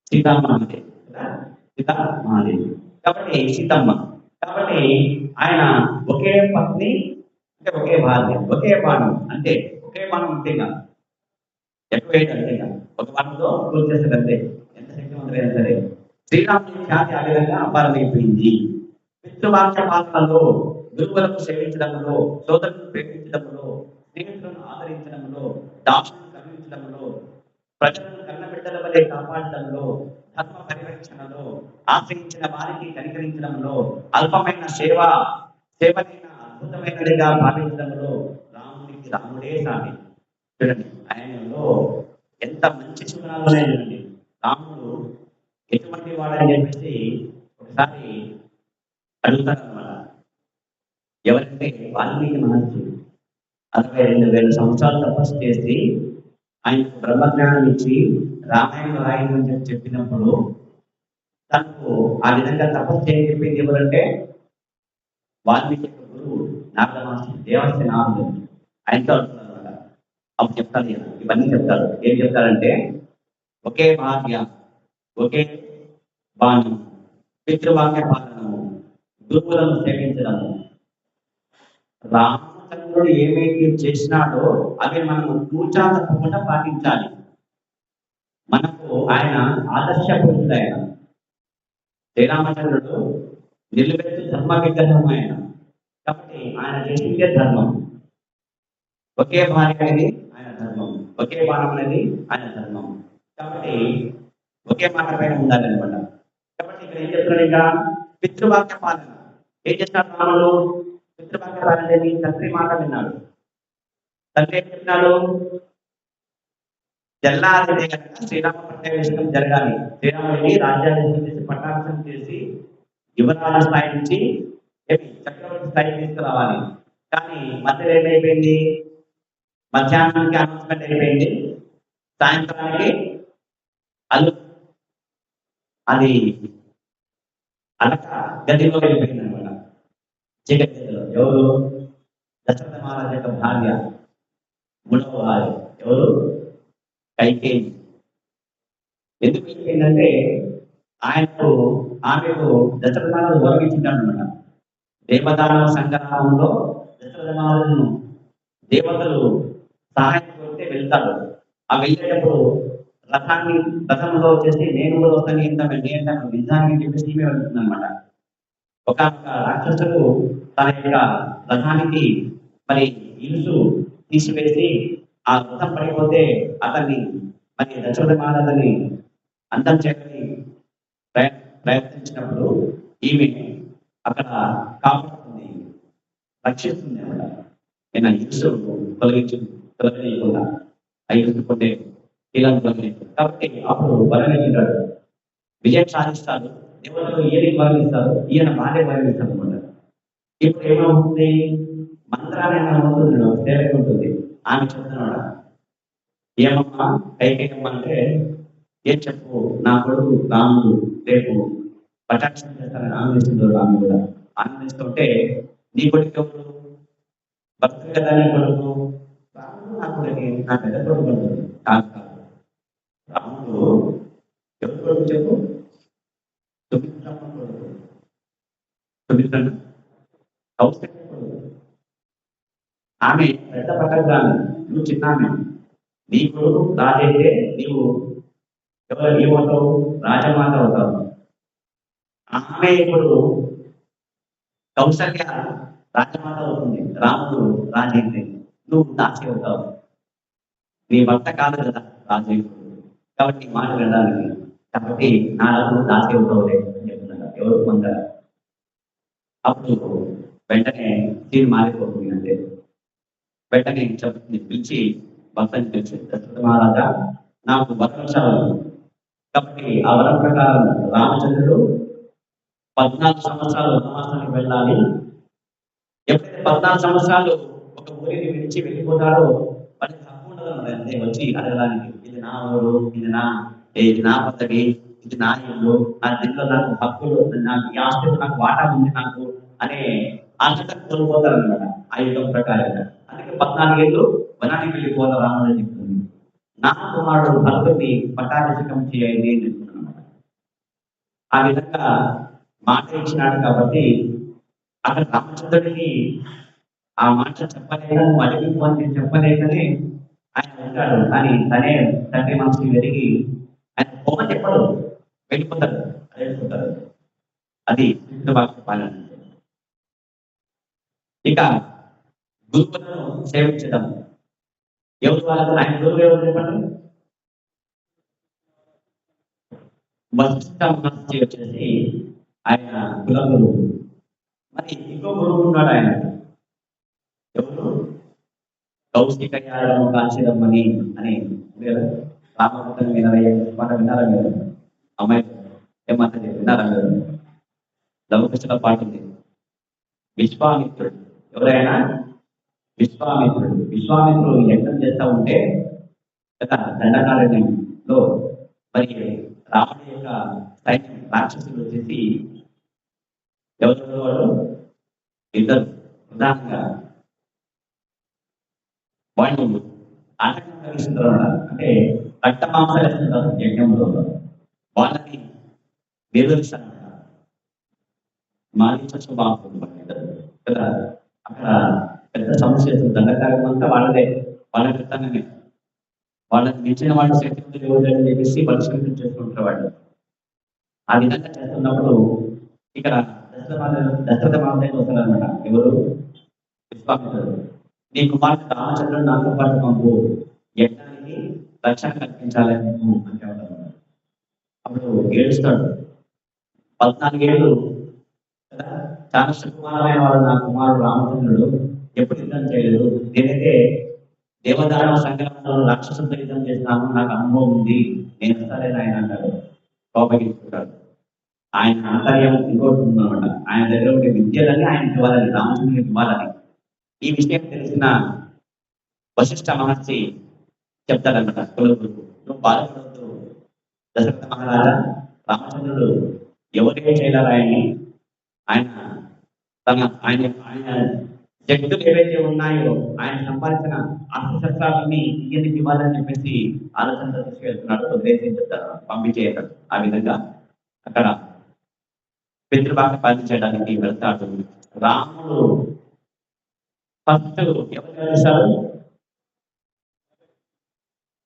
సీతామహాదేవి. కాబట్టి సీతమ్మ. కాబట్టి ఆయన ఒకే పత్ని అంటే ఒకే భార్య ఒకే బాణం అంటే ఒకే బాణం అంతేగా, ఎక్కువ అంతేగా, ఒక బాణంతో క్లోజ్ చేస్తారు అంతే, ఎంత శక్తివంతులైనా సరే. శ్రీరాముడి ఖ్యాతి ఆ విధంగా అపారమైపోయింది. పితృవాక్య పాత్రలో గురువులను సేవించడంలో, సోదరులను ప్రేమించడంలో, స్నేహితులను ఆదరించడంలో, దాసులను కరుణించడంలో, ప్రజలను కన్నబిడ్డల వలె కాపాడడంలో, ధర్మ పరిరక్షణలో, ఆశ్రయించిన వారికి కనికరించడంలో, అల్పమైన సేవనైన అద్భుతమైనదిగా భావించడంలో రాముడికి రాముడే సాటి. చూడండి ఆయనలో ఎంత మంచి సుగుణాలు ఉన్నాయి చూడండి. రాముడు ఎటువంటి వాడని చెప్పేసి ఒకసారి అడుగుతారన్నమాట. ఎవరంటే వాల్మీకి మహర్షి 62,000 సంవత్సరాలు తపస్సు చేసి ఆయనకు బ్రహ్మజ్ఞానం ఇచ్చి రామాయణం రాయమని చెప్పినప్పుడు తనకు ఆ విధంగా తపస్సు చేయని చెప్పింది ఎవరంటే వాల్మీకి గురువు నారద మహర్షి, దేవర్షి నారదుడు. ఆయనతో అంటున్నారన్నమాట. అప్పుడు చెప్తాను నేను ఇవన్నీ చెప్తారు. ఏం చెప్తారంటే ఒకే భార్య, ఒకే బాణం, పితృవాక్య పాలనము, గురువులను సేవించడము. రామచంద్రుడు ఏమేమి చేసినాడో అవి మనము తూచా తప్పకుండా పాటించాలి. మనకు ఆయన ఆదర్శ పురుషుడు. ఆయన శ్రీరామచంద్రుడు నిలువెత్తు ధర్మ విగ్రహం ఆయన. కాబట్టి ఆయన చేసిందే ధర్మం. ఒకే భార్య అనేది ఆయన ధర్మం, ఒకే బాణం అనేది ఆయన ధర్మం. కాబట్టి ఒకే మాట పైన ఉండాలన్నమాట. కాబట్టి ఇక్కడ ఏం చెప్తున్నాడు? ఇంకా పితృవాక్య పాలన ఏం చేస్తాడు రాముడు? పితృవాక్య పాలన అనేది తండ్రి మాట విన్నాడు. తండ్రి ఏం చెప్పినాడు? తెల్లారితే కనుక శ్రీరామ పట్టాభిషేకం జరగాలి. శ్రీరాముడిని రాజ్యాభిషేకం చేసి పట్టాభిషేకం చేసి యువరాజు స్థాయి నుంచి చక్రవర్తి స్థాయికి తీసుకురావాలి. కానీ మధ్యలో ఏమైపోయింది? మధ్యాహ్నానికి అనౌన్స్మెంట్ అయిపోయింది, సాయంత్రానికి అది అలక గదిలో వెళ్ళిపోయింది అనమాట. చీకటిలో ఎవరు? దశరథ మహారాజు యొక్క భార్య, మూడవ భార్య ఎవరు? కైకేయి. ఎందుకు వెళ్ళిపోయిందంటే ఆమెకు దశరథ మహారాజు వరమించుంటాడు అనమాట. దేవదానవ సంగ్రామంలో దశరథ మహారాజును దేవతలు సహాయం కోరితే వెళ్తాడు. ఆ వెళ్ళేటప్పుడు రథంలో వచ్చేసి నేను కూడా వస్తాను నిజాన్ని చెప్పేసి ఈమె వెళ్తుంది అనమాట. ఒక రాక్షసుడు తన యొక్క రథానికి మరి ఇరుసు తీసివేసి ఆ రథం పడిపోతే అతన్ని మరి దశరథ మహారాజుని అంతం చేయని ప్రయత్నించినప్పుడు ఈమె అక్కడ కాపాడుతుంది, రక్షిస్తుంది అన్నమాట. నేను ఇరుసు తొలగించకుండా ఆ ఇరుసు కొట్టే కీలను తొలగించాడు. కాబట్టి అప్పుడు వర్ణించాడు, విజయం సాధిస్తాడు. దేవతలు ఈయనకి వర్ణిస్తారు, ఈయన భార్య వర్ణిస్తాడు అనమాట. ఇప్పుడు ఏమవుతుంది? మంత్రాన్ని ఏమవుతుంది? సేవకు ఉంటుంది. ఆమె చెప్తున్నాడు, ఏమమ్మా కైకేయమ్మ అంటే, ఏం చెప్పు, నా కొడుకు రాముడు రేపు పటాక్షం చేస్తానని ఆనందిస్తుంది. రాముడు కూడా ఆనందిస్తుంటే, నీ కొడుకు ఎవరు? భక్తు కదా నీ కొడుకు. రాముడు నా కొడుకు, నా పెద్ద కొడుకు ఉంటుంది. కాదు రాముడు ఎవరు కొడుకు చెప్పు? సుమిత్రమ్మ కొడుకు. సుమిత్రను కౌశల్య కొడుకు. ఆమె పెద్ద పట్టగ్రామి, నువ్వు చిన్నామె. నీ కొడుకు రాజైతే నీవు ఎవరు ఏమవుతావు? రాజమాత అవుతావు. ఆమె ఇప్పుడు కౌశల్య రాజమాత అవుతుంది, రాముడు రాజైతే నువ్వు దాసి అవుతావు. నీ భర్త కాదు కదా రాజు, కాబట్టి మాట వినడానికి. కాబట్టి నా దాసి అవుతావులే అని చెప్తున్నాడు. ఎవరు పొందర. అప్పుడు వెంటనే తీరు మారిపోతుంది. అంటే వెంటనే చెప్తుంది, పిలిచి భర్తని పిలిచి, దశరథ మహారాజా నాకు వరవశాలు. కాబట్టి ఆ వరం ప్రకారం రామచంద్రుడు 14 సంవత్సరాలు వనవాసానికి వెళ్ళాలి. ఎప్పుడైతే 14 సంవత్సరాలు ఒక ఊరిని విడిచి వెళ్ళిపోతాడో వాళ్ళకి హక్కు ఉండదు అంతే వచ్చి అడగడానికి. ఇది నా ఊరు, ఇది నా పదవి, ఇది నా ఇల్లు, నా దీంట్లో నాకు హక్కులు, నాకు ఈ ఆస్తిలో నాకు వాటా ఉంది నాకు అనే ఆశతో కోల్పోతారు అనమాట ఆ యుగం ప్రకారంగా. అందుకే 14 ఏళ్ళు వనానికి వెళ్ళిపోతారు రాముడు అని చెప్తుంది. నా కుమారుడు భరతుడిని పట్టాభిషేకం చేయండి అని చెప్తున్నాను అనమాట. ఆ విధంగా మాట ఇచ్చినాడు. కాబట్టి అక్కడ రామచంద్రుడికి ఆ మాట చెప్పలేక, అడిగిపో అని చెప్పలేకనే ఆయన ఉంటాడు. కానీ తనే తండ్రి మనసుని వెతికి ఆయన బొమ్మ చెప్పడు, వెళ్ళిపోతాడు, వెళ్ళిపోతాడు. అది పితృవాక్య పాలన. ఇక గురువులను సేవించడం. ఎవరు వాళ్ళ ఆయన గురువు ఎవరు చెప్పండి? వశిష్ఠ మహర్షి వచ్చేసి ఆయన కుల గురువు. మరి ఇంకో గురువు ఉన్నాడు ఆయన, ఎవరు? కౌశిక యాగం కాల్చిదమ్మని అని రామభద్రం వినరయ్య మాట విన్నారా మీరు? అమ్మాయి ఏమంటది విన్నారా మీరు? లవకుశల పాట ఉంది. విశ్వామిత్రుడు ఎవరైనా విశ్వామిత్రుడు యజ్ఞం చేస్తా ఉంటే కదా దండకారణ్యంలో మరి రాముడి యొక్క సైన్యం రాక్షసులు వచ్చేసి ఎవరు వాడు? ఇద్దరు ప్రధానంగా వాళ్ళు ఆటంకం కలిగిస్తున్నారు. అంటే రక్త మాంసాలు వేస్తున్నారు యజ్ఞంలో, వాళ్ళని నిర్వహిస్తారన్నమాట. మారించ స్వభావం కదా. అక్కడ పెద్ద సమస్య దండకారం అంతా వాళ్ళదే, వాళ్ళ క్రితంగానే వాళ్ళకి మించిన వాళ్ళు శక్తి లేదని చెప్పేసి పరిష్కృతం చేసుకుంటారు వాళ్ళు. ఆ విధంగా చేస్తున్నప్పుడు ఇక్కడ దశరథ మహారాజు వస్తారనమాట. ఎవరు? విశ్వామిత్రుడు. నీ కుమార్తె రామచంద్రుడు నాతో పాటు పంపు, యజ్ఞానికి రక్షణ కల్పించాలని అంటే ఉంటారు. అప్పుడు ఏడుస్తాడు. 14 ఏళ్ళు కదా, చాలా సుకుమారమైన వాడు నా కుమారుడు రామచంద్రుడు, ఎప్పుడు యుద్ధం చేయలేదు. నేనైతే దేవదానవ సంగ్రామంలో రాక్షసులతో యుద్ధం చేస్తాను, నాకు అనుభవం ఉంది, నేను వస్తానని ఆయన అన్నాడు. కోపగించుకుంటాడు. ఆయన ఆంతర్యం ఇంకోటి ఉందన్నమాట. ఆయన దగ్గర ఉండే విద్యలని ఆయనకి ఇవ్వాలని, రామచంద్రుడికి ఇవ్వాలని. ఈ విషయం తెలిసిన వశిష్ఠ మహర్షి చెప్తాడన్నమాట కులగురు, నువ్వు బాధపడవద్దు దశరథ మహారాజా, రామచంద్రుడు ఎవరికే చేయలేరు ఆయన్ని. ఆయన శక్తులు ఏవైతే ఉన్నాయో ఆయన సంపాదించిన అస్త్రశస్త్రాలన్నీ ఈయనకి ఇవ్వాలని చెప్పేసి ఆలోచనతో తీసుకెళ్తున్నాడు. వదిలేసి చెప్తారు, పంపించేయతాడు. ఆ విధంగా అక్కడ పితృభాగ పాలించడానికి వెళ్తాడు. రాముడు ఫస్ట్ ఎవరు కలిశారు?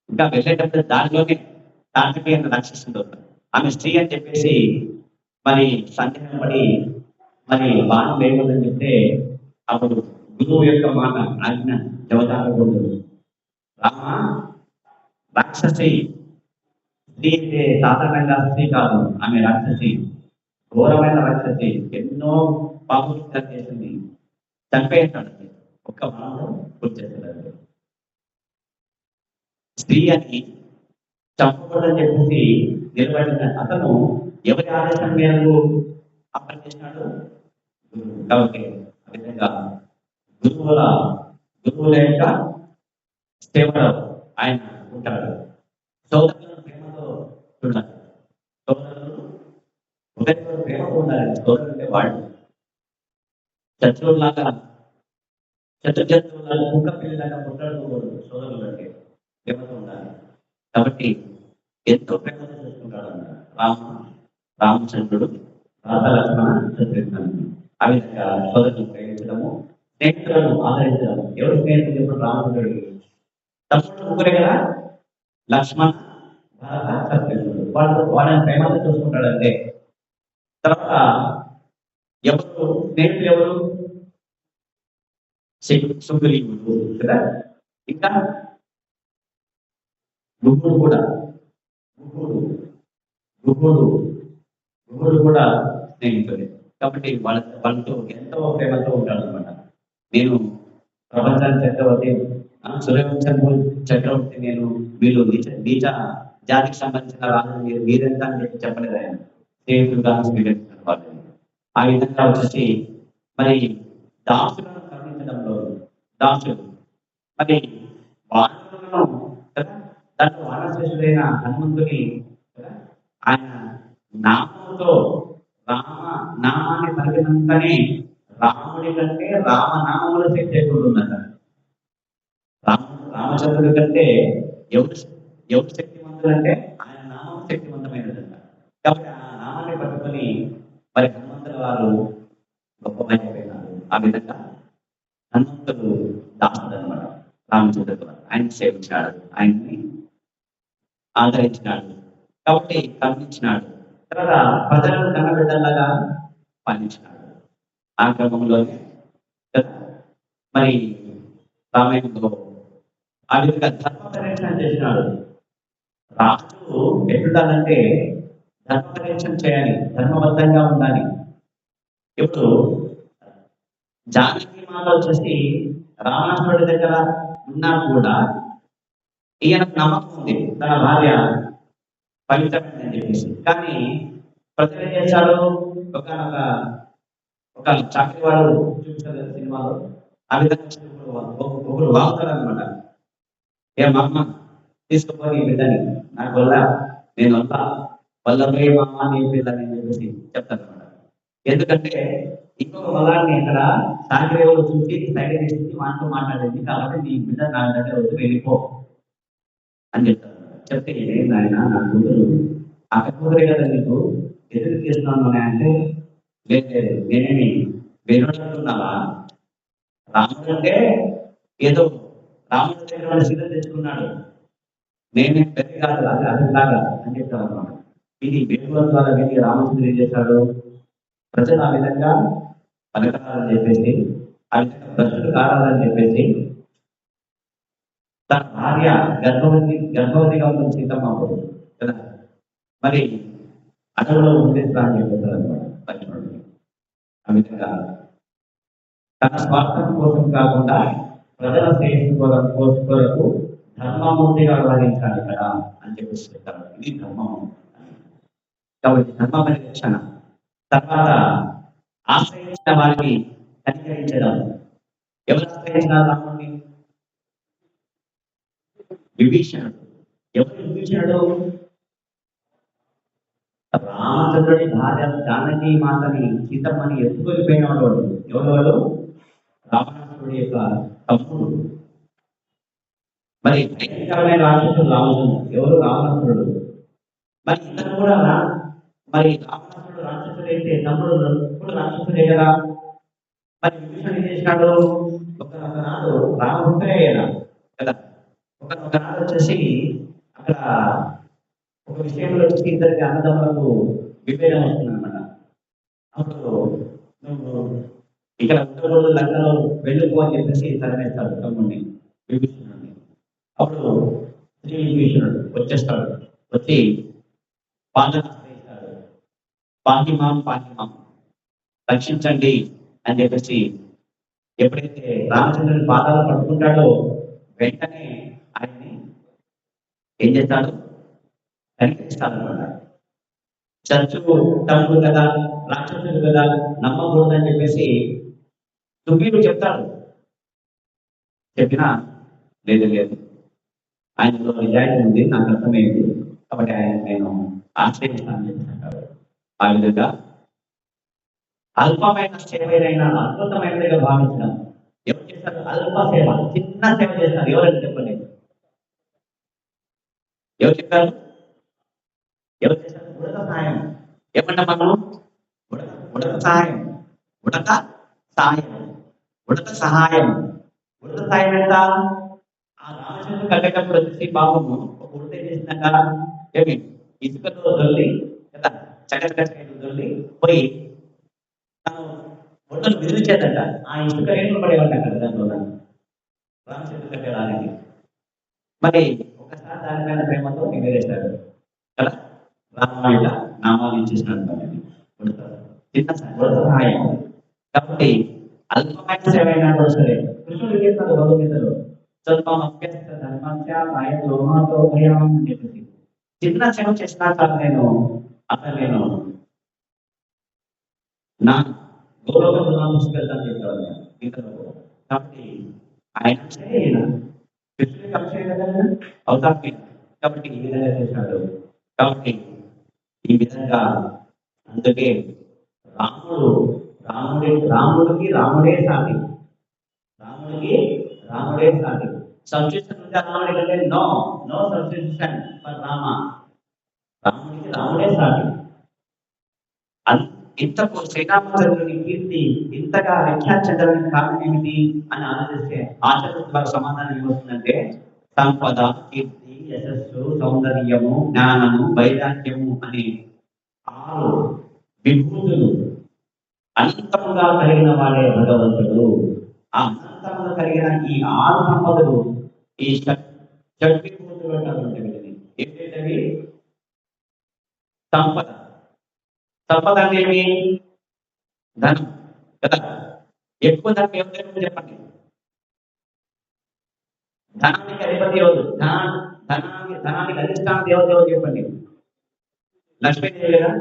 ఇంకా వెళ్ళేటప్పుడు దానిలోనే తాంత్రికైన రాక్షసుడు, ఆమె స్త్రీ అని చెప్పేసి మరి సందేహం పడి మరి బాణం వేయకూడదని చెప్తే అప్పుడు గురువు యొక్క మాట ఆజ్ఞ జవదానకూడదు. రామ, రాక్షసి స్త్రీ అంటే సాధారణంగా స్త్రీ కాదు, ఆమె రాక్షసి, ఘోరమైన రాక్షసి, ఎన్నో పాపులు చేసింది, చంపేస్తాడు. ఒక్క బాణం పూర్తి చేస్తాడు. స్త్రీ అని చంపకూడదని చెప్పేసి నిలబడిన అతను ఎవరి ఆదేశం మేరకు అప్పటి చేసినాడు? కాబట్టి ఆ విధంగా గురువుల యొక్క సేవలో ఆయన ఉంటాడు. సోదరులను ప్రేమతో చూడాలి. సోదరులు ఒకరితో ప్రేమతో ఉండాలి. సోదరులు వాళ్ళు శత్రువులాగా, జంతువులాగా, కుక్క పిల్లలాగా కొట్లాడుకోకూడదు. సోదరులు అంటే ప్రేమతో ఉండాలి. కాబట్టి ఎంతో ప్రేమతో చూసుకుంటాడు రామచంద్రుడు, లక్ష్మణ, శత్రుఘ్నుడు. ఆ విధంగా సోదరులను ప్రేమించడము, స్నేహితులను ఆదరించడము. ఎవరు స్నేహితులు? ఇప్పుడు రామచంద్రుడు తమ్ముడు ముగ్గురే కదా, లక్ష్మణ, భరత, శత్రుఘ్నుడు. వాళ్ళని ప్రేమతో చూసుకుంటాడంటే. తర్వాత ఎవరు స్నేహితులు? ఎవరు? సుగ్రీవుడు కదా. ఇంకా గుహుడు కూడా స్నేహితుడే. కాబట్టి వాళ్ళతో ఎంతో ప్రేమతో ఉంటాడు అనమాట. నేను ప్రపంచానికి చక్రవర్తి, సూర్యవంశము చక్రవర్తి, నేను వీళ్ళు నీచ జాతికి సంబంధించిన రాజు, మీరెంత అని చెప్పి చెప్పలేదు ఆయన. స్నేహితులుగా స్వీకరించిన వాళ్ళు. ఆ విధంగా వచ్చేసి మరి దాసులను కరుణించడంలో దాసులు మరి వానరులను దాంట్లో వానశ్రేష్ఠుడైన హనుమంతుని ఆయన నామంతో నామాన్ని పలికినంతనే రాముడి కంటే రామనామంలో శక్తి ఎక్కువ ఉందట. రామచంద్రుడి కంటే ఎవరు శక్తివంతుడు అంటే ఆయన నామం శక్తివంతమైనదంట. కాబట్టి ఆ నామాన్ని పట్టుకొని మరి హనుమంతుల వారు గొప్పమైపోయినారు. ఆ విధంగా హనుమంతుడు దాసుడు అనమాట. రామచంద్రుడు ఆయన సేవించాడు, ఆయన్ని ఆదరించినాడు, కాబట్టి కరుణించినాడు. తర్వాత ప్రజలను కన్నబిడ్డలాగా పాలించినాడు. ఆ క్రమంలోనే మరి రామాయణంలో ఆ విధంగా ధర్మ పరిరక్షణ చేసినాడు. రాజు ఎట్లుండాలంటే ధర్మ పరిరక్షణ చేయాలి, ధర్మబద్ధంగా ఉండాలి. ఇప్పుడు జానకి మాత వచ్చేసి రావణాసురుడి దగ్గర ఉన్నా కూడా ఈయనకు నమ్మకం ఉంది తన భార్య పవిత్రమైందని చెప్పేసి. కానీ ప్రజలు ఏం చేశారు, ఒక చాకరి వాడు చూపించారు సినిమాలో, ఆ విధంగా ఒకరు వాగుతారు అనమాట. ఏ మామ తీసుకుపోయి ఈ బిడ్డని, నాకు వల్ల నేను వల్లపోయి మామ నీ బిడ్డని చెప్పేసి చెప్తాను అనమాట. ఎందుకంటే ఇంకొక మగాడిని ఇక్కడ చాకరి వాళ్ళు చూసి సైడ్ చేసి మాతో మాట్లాడేది, కాబట్టి నీ బిడ్డ నా దగ్గర వద్దు, వెళ్ళిపో అని చెప్తారు. చెప్తే ఆయన నా కూతురు అక్క కూతురే కదా, నీకు ఎదురు చేస్తున్నాను అంటే లేదు నేనేమి వేరున్నావా, రాముడు అంటే ఏదో రాముడి దగ్గర సిద్ధం తెచ్చుకున్నాడు, నేనే పెద్ద కాదు అది అదిలాగా అని చెప్తాను అన్నమాట. ఇది వేరుల ద్వారా వెళ్ళి రామచంద్రుడు ఏం చేశాడు, ప్రజలు ఆ విధంగా పలకాలని చెప్పేసి, ఆ విధంగా భ్రష్టుడు కావాలని చెప్పేసి తన భార్య గర్భవతిగా ఉన్న సీతమ్మ కదా, మరి అడవులో ఉండేస్తా అని చెప్తారు అనమాట లక్ష్మణుడు. ఆ విధంగా తన స్వార్థం కోసం కాకుండా ప్రజల శ్రేయస్సు కొరకు ధర్మమూర్తిగా వ్యవహరించాలి కదా అని చెప్పేసి చెప్తారు. ఇది ధర్మం. కాబట్టి ధర్మ పరిరక్షణ, తర్వాత ఆశ్రయించిన వారిని కనికరించడం. ఎవరు ఆశ్రయించారు రాముడిని? విభీషణుడు. ఎవరు విభీషణుడు? రామచంద్రుడి భార్య జానకి మాతని సీతమ్మని ఎత్తుకొని వాడు. ఎవరు వాడు? రావణాసురుడి యొక్క తమ్ముడు. మరి భయంకరమైన రాక్షసుడు రావణుడు. ఎవరు? రావణాసురుడు. మరి ఇతను కూడా మరి రావణాసురుడు రాక్షసుడు అయితే తమ్ముడు కూడా రాక్షసుడే కదా. మరి విభీషణుడు ఏం చేసినాడు? ఒకనాడు రామభక్తుడే అయ్యాడు కదా. ఒకనాడు వచ్చేసి అక్కడ ఒక విషయంలో వచ్చి ఇద్దరికి అన్నదమ్ములకు విభేదం వస్తుంది అనమాట. అప్పుడు నువ్వు ఇక్కడ ఉండకూడదు, లంకలో వెళ్ళిపో అని చెప్పేసి తరమేస్తాడు తమ్ముడిని, విభీషణుడిని. అప్పుడు శ్రీ విభీషణుడు వచ్చేస్తాడు, వచ్చి పాలన ఆశ్రయిస్తాడు. పాహిమాం రక్షించండి అని చెప్పేసి ఎప్పుడైతే రామచంద్రుని పాదాలు పట్టుకుంటాడో వెంటనే ఆయన్ని ఏం చేస్తాడు? కనికరిస్తాడనమాట. తమ్ముడు కదా, రాక్షసుడు కదా, నమ్మకూడదని చెప్పేసి సుగ్రీవుడు చెప్తాడు. చెప్పినా లేదు ఆయనలో నిజాయితీ ఉంది, నాకు అర్థమైంది, కాబట్టి ఆయన నేను ఆశ్రయిస్తానని చెప్తాడు. ఆ విధంగా అల్పమైన సేవైనా అద్భుతమైనదిగా భావించడం. ఎవరు చేస్తారు? అల్ప సేవ, చిన్న సేవ చేస్తారు. ఎవరైనా చెప్పండి, ఎవరు చెప్పారు? ఎవరు చేస్తారు? ఉడత సహాయం. ఏమంటాం మనం? ఉడత సహాయం. ఉడత సహాయం ఎంత? ఆ రామచంద్రుడు కట్టేటప్పుడు వచ్చేసి పాపము ఒక ఉడత ఏం చేసిందంట, ఏమి ఇసుకతో దొల్లి కదా, చక్కటి దొల్లి పోయి తను ఉడతను విదిలిచేదంట. ఆ ఇసుక రేట్లు పడేవాళ్ళ కదా దాంట్లో రామచంద్రుడు కట్టేదానికి. మరి ఒకసారి దానిపైన ప్రేమతో నివేదించాడు కదా, రామాయణ నామాలు ఇచ్చేసినట్టు చిన్న సహాయం. కాబట్టి అల్పమైన సేవ అయినా కూడా సరే, కృష్ణుడు చేస్తాడు భగవద్గీతలో స్వల్పం అభ్యస్త ధర్మంగా ఆయన లోమాతో భయం అని చెప్పేసి, చిన్న సేవ చేసినా కాదు నేను నా గౌరవంగా తీసుకెళ్తాను చెప్పాడు గీతలో. కాబట్టి ఆయన కృష్ణుడికి అక్షయ కదా అవుతాడు. కాబట్టి ఈ విధంగా చేశాడు. కాబట్టి ఈ విధంగా అందుకే రాముడికి రాముడే సాటి. సబ్స్టిట్యూషన్ ఉంటే రాముడి కంటే నో సబ్స్టిట్యూషన్ ఫర్ రామ. రాముడికి రాముడే సాటి. ఇంతకు శ్రీరామచంద్రుని కీర్తి ఇంతగా విఖ్యాతి చెందడానికి కారణం ఏమిటి అని ఆలోచిస్తే ఆచరణ ద్వారా సమాధానం ఏమవుతుందంటే, సంపద, కీర్తి, యశస్సు, సౌందర్యము, జ్ఞానము, వైరాగ్యము అనే 6 విభూతులు అనంతముగా కలిగిన వాడే భగవంతుడు. ఆ అనంతమైన అవతారంలో కలిగిన ఈ 6 సంపదలు ఈ షడ్విభూతులు అంటారు. ఏంటంటే సంపద. సంపద అంటే ఏమి? ధనం కదా. ఎక్కువ ధనం ఎవరు చెప్పండి? ధనానికి అధిపతి ఎవరు? ధనానికి అధిష్టానం దేవత ఎవరు చెప్పండి? లక్ష్మీదేవి కదా.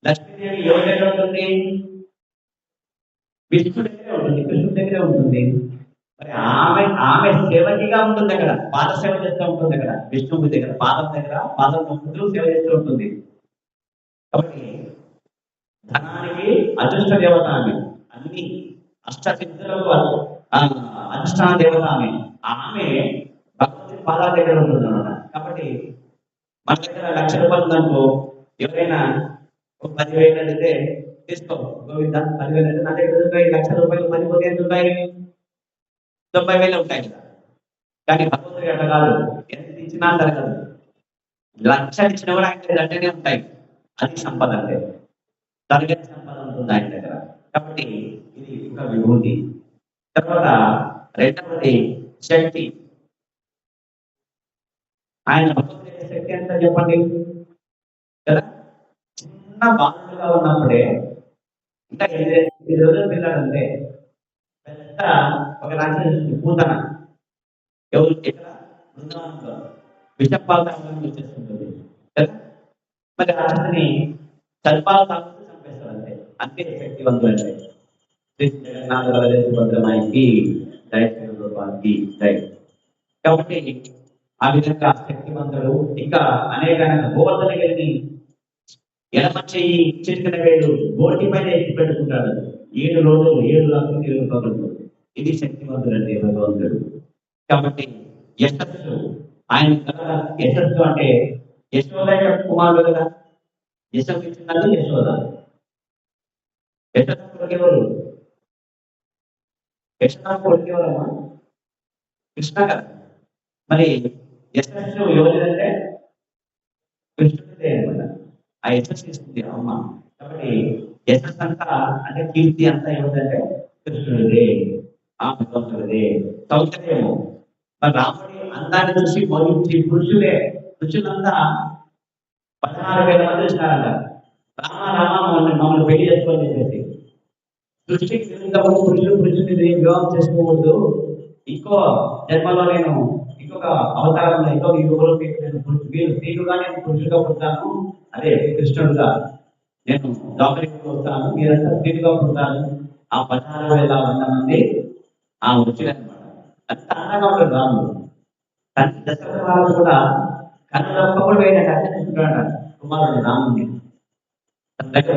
లక్ష్మీదేవి ఎవరి దగ్గర ఉంటుంది? విష్ణు దగ్గరే ఉంటుంది, కృష్ణుడి దగ్గరే ఉంటుంది. మరి ఆమె సేవకిగా ఉంటుంది అక్కడ, పాద సేవ చేస్తూ ఉంటుంది అక్కడ, విష్ణువు దగ్గర పాదం దగ్గర పాదం ముందు సేవ చేస్తూ ఉంటుంది. కాబట్టి ధనానికి అదృష్ట దేవత ఆమె, అన్ని అష్టసిద్ధులకు అధిష్టాన దేవత ఆమె. ఆమె భగవంతుని పాదాల దగ్గర ఉంటుంది అన్నమాట. కాబట్టి మన దగ్గర 1,00,000 రూపాయలు ఉందనుకో, ఎవరైనా 10,000 అడిగితే తీసుకో గోవింద 10,000 అంటే నా దగ్గర ఉంటాయి 1,00,000 రూపాయలు, 10,000 ఎంత ఉంటాయి? 90,000 ఉంటాయి కదా. కానీ భగవంతుడి అట్లా కాదు, ఎంత ఇచ్చినా తరగదు. 1,00,000 ఇచ్చినా కూడా ఆయన దగ్గర అట్టనే ఉంటాయి. అది సంపద అంటే, తరగతి సంపద ఉంటుంది ఆయన దగ్గర. కాబట్టి ఇది ఒక విభూతి. తర్వాత రెండవది శక్తి. ఆయన భగవంతుడి శక్తి ఎంత చెప్పండి కదా. చిన్న బాలుడుగా ఉన్నప్పుడే, ఇంకా 8 రోజుల పిల్లాడంటే పెద్ద ఒక రాక్షసి పూతన ఎవరు ఎక్కడ బృందావనంలో విషపాలు తాగడానికి వచ్చేస్తుంటుంది కదా. మరి రాక్షసిని సర్పాలు తాగుతూ చంపేస్తారు అంతే. అంతే శక్తివంతులు అంటే. భద్రమాయికి దయచేసి దయ. కాబట్టి ఆ విధంగా శక్తివంతుడు. ఇంకా అనేక గోవర్ధన గిరిని ఎడమ చెయ్యి చిటికిన వేలు గోటి పైన ఎత్తి పెట్టుకుంటాడు. 7 రోజులు 7 రాత్రులు 7 పగలు. ఇది శక్తివంతుడు అంటే భగవంతుడు. కాబట్టి యశస్సు, ఆయన యశస్సు అంటే యశోద కుమారుడు కదా. యశస్సు ఇచ్చినది యశోద. యశస్సు కొడుకు ఎవరు? యశోద కొడుకు ఎవరమ్మా? కృష్ణ కదా. మరి యశస్సు ఎవరిదంటే కృష్ణుడిదే అనమాట. ఆ యశస్సు ఇస్తుంది అమ్మ. కాబట్టి యశస్సు అంతా అంటే కీర్తి అంతా ఏమిటంటే కృష్ణుడిదే, ఆ భగవంతుడిదే. సౌందర్యము, మరి రాముడి అందాన్ని చూసి మోహించి పురుషులంతా 16,000 మంది వచ్చినారంట. రామ మమ్మల్ని పెళ్లి చేసుకోని చెప్పేసి. సృష్టికి విరుద్ధము పురుషుడిని వివాహం చేసుకోకూడదు. ఇంకో జన్మలో నేను ఇంకొక అవతారంలో ఇంకొక యుగంలో మీరు స్త్రీలుగా నేను పురుషుడుగా పుడతాను, అదే కృష్ణుడుగా నేను దాపరిగా వస్తాను, మీరంతా స్త్రీలుగా పుడతాను. ఆ 16,000 మంది ఆ వచ్చినమాట. అంత అందంగా ఉంటాడు రాముడు. తండ్రి దశరథ మహారాజు కూడా కన్నులొక్కప్పుడు వేరే కట్టించుకుంటాడు కుమారుడు రాముడిని. తన దగ్గర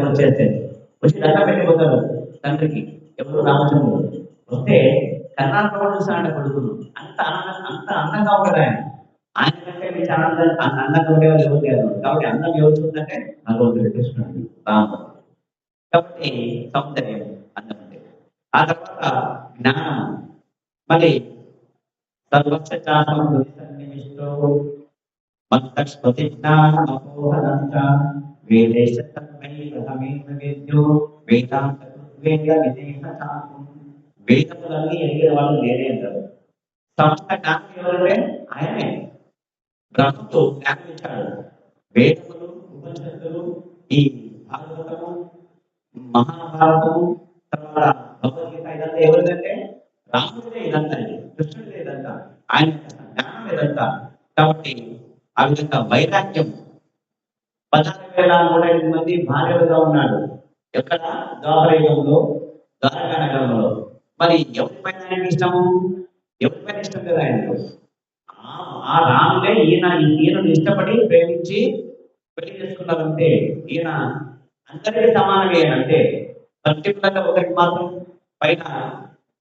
వచ్చి దండ పెట్టిపోతాడు తండ్రికి. ఎవరు? రామచంద్రుడు. వస్తే కర్ణాటక చూసాడు కొడుకును. అంత అందంగా ఉంటాడు ఆయన. ఆయన కంటే మీకు అందంగా ఉండేవాళ్ళు ఎవరు లేరు. కాబట్టి అందం ఎవరు ఉందంటే భగవంతుడు కృష్ణుడు రాముడు. కాబట్టి సౌందర్యం అందం అంటే. ఆ తర్వాత జ్ఞానం. మరి సర్వస్వనిష్టో మత్తస్పతిజ్ఞానమపోహనంచ వేదేశ తన్మయీరహమేన వేద్యో వేదాంత వేద విదేహచారం. వేదములన్నీ ఎదిగిన వాళ్ళు లేనే అంటారు. సమస్త జ్ఞానం ఎవరంటే ఆయనే. బ్రహ్మతో జ్ఞానం ఇచ్చాడు. వేదములు, ఉపనిషత్తులు, ఈ భాగవతము, మహాభారతము, తర్వాత భగవద్గీత ఇదంతా ఎవరిదంటే రాముడిదే. ఇదంతా కృష్ణుడిదే. ఇదంతా ఆయన జ్ఞానం ఇదంతా. కాబట్టి ఆ విధంగా వైరాగ్యం. 16,105 మంది భార్యలుగా ఉన్నాడు. ఎక్కడ? ద్వాపరయుగంలో, ద్వారకా నగరంలో. మరి ఎవరిపైన ఆయనకి ఇష్టము? ఎవరిపైన ఇష్టం కదా ఆయనకు? ఆ రాముడే ఈయనను ఇష్టపడి ప్రేమించి పెళ్లి చేసుకున్నారంటే ఈయన అందరికీ సమానంగా అంటే పర్టికులర్గా ఒకరికి మాత్రం పైన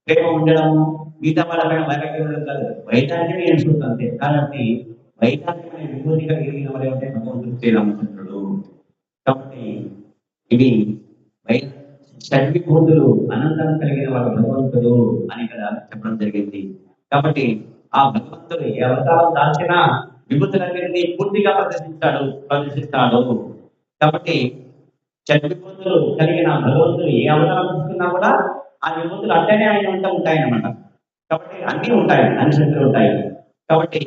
ప్రేమ ఉండడము, మిగతా వాళ్ళ పైన వైరాగ్యం ఉండడం కాదు. వైరాగ్యం ఎంచుకుంటుంది అంతే. కాబట్టి వైరాగ్యం అనే విభూతిగా కలిగిన వారు అంటే భగవంతుడు శ్రీరామచంద్రుడు. కాబట్టి ఇవి షడ్విభూతులు అనంతం కలిగిన వాడు భగవంతుడు అని ఇక్కడ చెప్పడం జరిగింది. కాబట్టి ఆ భగవంతుడు ఏ అవతారం దాల్చినా విభూతులన్నింటినీ పూర్తిగా ప్రదర్శిస్తాడు. కాబట్టి షడ్విభూతులు కలిగిన భగవంతుడు ఏ అవతారం తీసుకున్నా కూడా ఆ విభూతులు అట్టనే ఆయన ఉంటాయన్నమాట. కాబట్టి అన్ని ఉంటాయి, అన్ని శక్తులు ఉంటాయి. కాబట్టి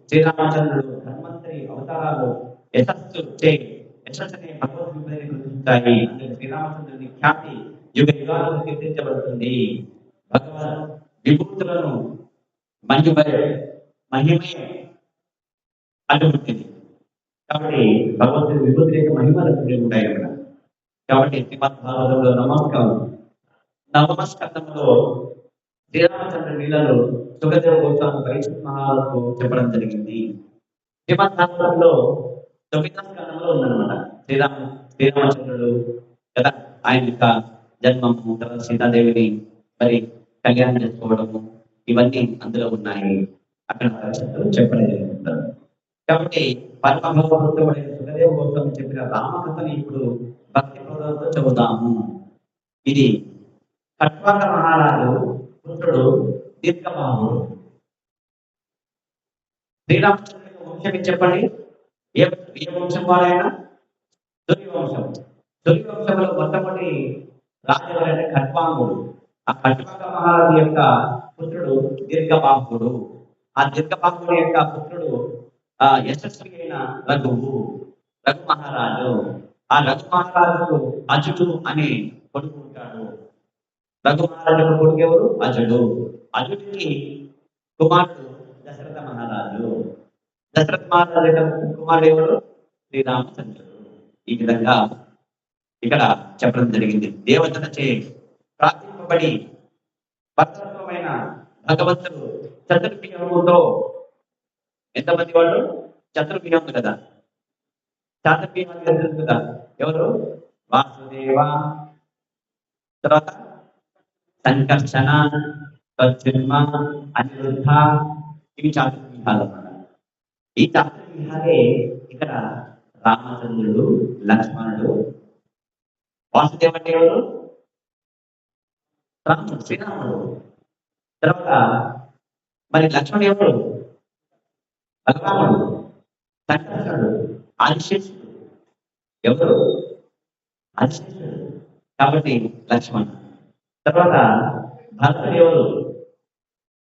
శ్రీరామచంద్రుడు ధన్వంతరి అవతారాలు యశస్సునే భగవద్గీతని గుర్తించాయి. అందుకే శ్రీరామచంద్రుని ఖ్యాతి యుగ యుగాలకు కీర్తించబడుతుంది. భగవద్ విభూతులను మహిమే అటువంటిది. కాబట్టి భగవంతుడి విభూతి యొక్క మహిమలు ఉంటాయి అక్కడ. కాబట్టి శ్రీమద్ భాగవతంలో నవమ స్కందంలో శ్రీరామచంద్ర లీలలు సుఖదేవ గోస్వామి పరీక్షిత్ మహారాజుకు చెప్పడం జరిగింది. శ్రీమద్ భాగవతంలో 9వ స్కందంలో ఉందన్నమాట. శ్రీరామచంద్రుడు కదా, ఆయన యొక్క జన్మము, తర్వాత సీతాదేవిని మరి కళ్యాణం చేసుకోవడము, ఇవన్నీ అందులో ఉన్నాయి. అక్కడ చెప్పడం జరుగుతుంది. కాబట్టి పరమ భగవంతుడైన సుఖదేవ గోస్వామి చెప్పిన రామకథని ఇప్పుడు భక్తి ప్రధానంతో చెబుతాము. ఇది కట్వాక మహారాజు పుత్రుడు దీర్ఘబాహుడు. శ్రీరామచంద్రుడి వంశం చెప్పండి. ఏ వంశం వారైనా? సూర్యవంశం. సూర్యవంశంలో మొట్టమొదటి రాజు ఎవరైనా ఖట్వాంగుడు. ఆ ఖట్వాక మహారాజు యొక్క పుత్రుడు దీర్ఘబాహుడు. ఆ దీర్ఘబాహుడు యొక్క పుత్రుడు యశస్వి అయిన రఘు మహారాజు. ఆ రఘు మహారాజుకు అజుడు అనే కొడుకు ఉంటాడు. రఘు మహారాజు కొడుకు ఎవరు? అజుడు. అజుడికి కుమారుడు దశరథ మహారాజు. దశరథ మహారాజు యొక్క కుమారుడు ఎవరు? శ్రీరామచంద్రుడు. ఈ విధంగా ఇక్కడ చెప్పడం జరిగింది. దేవతలచే ప్రార్థింపబడి పరతత్వమైన భగవంతుడు చతుర్భుజముతో, ఎంతమంది వాళ్ళు? చతుర్భుజములు కదా. చాతుర్భుజం తెలుసు కదా, ఎవరు? వాసుదేవ, తర్వాత సంకర్షణ, ప్రద్యుమ్న, అనిరుద్ధ, ఇవి చాతుర్వ్యూహాలు అన్నమాట. ఈ చాతుర్వ్యూహాలే ఇక్కడ రామచంద్రుడు, లక్ష్మణుడు. వాసుదేవ అంటే ఎవరు? రాముడు, శ్రీరాముడు. తర్వాత మరి లక్ష్మణుడు ఎవరు? బలరాముడు. సంకర్షణుడు, ఆదిశేషుడు. ఎవరు? ఆదిశేషుడు. కాబట్టి లక్ష్మణుడు. తర్వాత భరతుడు ఎవరు?